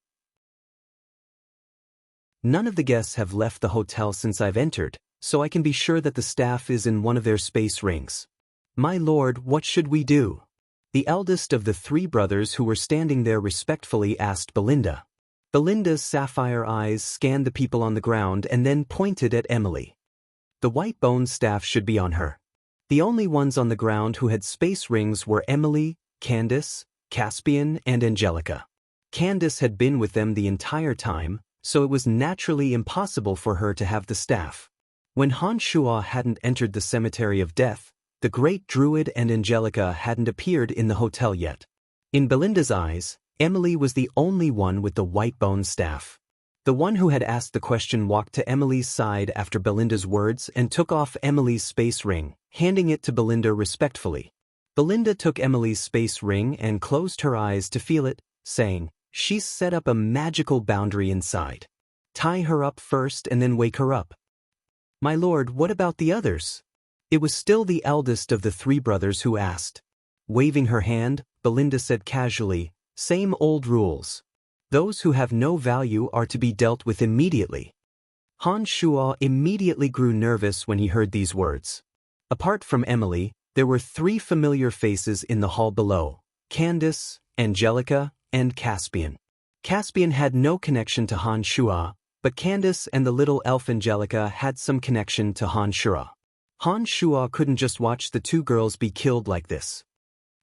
None of the guests have left the hotel since I've entered, so I can be sure that the staff is in one of their space rings. My lord, what should we do?" The eldest of the three brothers who were standing there respectfully asked Belinda. Belinda's sapphire eyes scanned the people on the ground and then pointed at Emily. The white bone staff should be on her. The only ones on the ground who had space rings were Emily, Candace, Caspian, and Angelica. Candace had been with them the entire time, so it was naturally impossible for her to have the staff. When Han Shuo hadn't entered the Cemetery of Death, the great druid and Angelica hadn't appeared in the hotel yet. In Belinda's eyes, Emily was the only one with the white bone staff. The one who had asked the question walked to Emily's side after Belinda's words and took off Emily's space ring, handing it to Belinda respectfully. Belinda took Emily's space ring and closed her eyes to feel it, saying, "She's set up a magical boundary inside. Tie her up first and then wake her up." "My lord, what about the others?" It was still the eldest of the three brothers who asked. Waving her hand, Belinda said casually, "Same old rules. Those who have no value are to be dealt with immediately." Han Shuo immediately grew nervous when he heard these words. Apart from Emily, there were three familiar faces in the hall below: Candace, Angelica, and Caspian. Caspian had no connection to Han Shuo, but Candace and the little elf Angelica had some connection to Han Shuo. Han Shuo couldn't just watch the two girls be killed like this.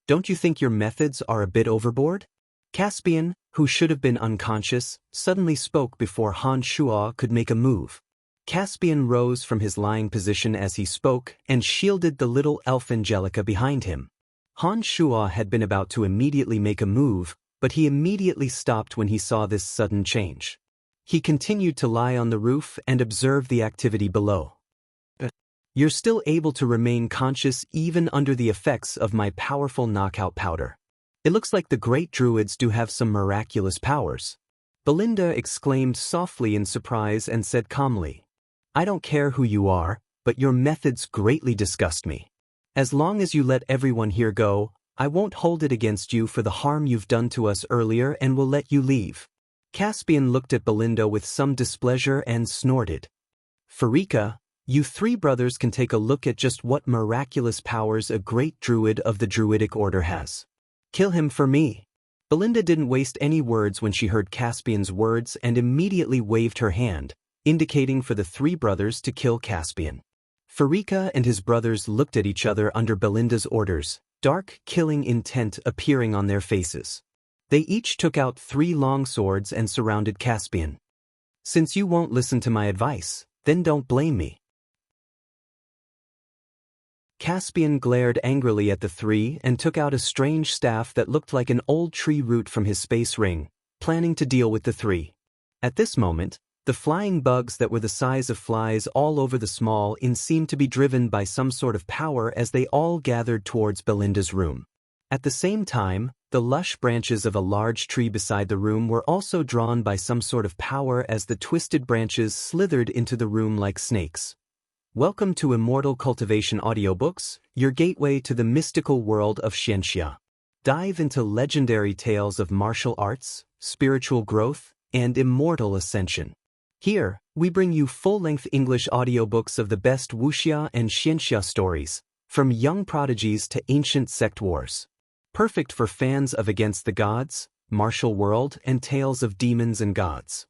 "Don't you think your methods are a bit overboard?" Caspian, who should have been unconscious, suddenly spoke before Han Shuo could make a move. Caspian rose from his lying position as he spoke and shielded the little elf Angelica behind him. Han Shuo had been about to immediately make a move, but he immediately stopped when he saw this sudden change. He continued to lie on the roof and observe the activity below. "You're still able to remain conscious even under the effects of my powerful knockout powder. It looks like the great druids do have some miraculous powers." Belinda exclaimed softly in surprise and said calmly, "I don't care who you are, but your methods greatly disgust me. As long as you let everyone here go, I won't hold it against you for the harm you've done to us earlier and will let you leave." Caspian looked at Belinda with some displeasure and snorted. "Farika, you three brothers can take a look at just what miraculous powers a great druid of the Druidic Order has. Kill him for me." Belinda didn't waste any words when she heard Caspian's words and immediately waved her hand, indicating for the three brothers to kill Caspian. Farika and his brothers looked at each other under Belinda's orders, dark killing intent appearing on their faces. They each took out 3 long swords and surrounded Caspian. "Since you won't listen to my advice, then don't blame me." Caspian glared angrily at the three and took out a strange staff that looked like an old tree root from his space ring, planning to deal with the three. At this moment, the flying bugs that were the size of flies all over the small inn seemed to be driven by some sort of power as they all gathered towards Belinda's room. At the same time, The lush branches of a large tree beside the room were also drawn by some sort of power as the twisted branches slithered into the room like snakes. Welcome to Immortal Cultivation Audiobooks, your gateway to the mystical world of Xianxia. Dive into legendary tales of martial arts, spiritual growth, and immortal ascension. Here, we bring you full-length English audiobooks of the best Wuxia and Xianxia stories, from young prodigies to ancient sect wars. Perfect for fans of Against the Gods, martial world, and tales of demons and gods.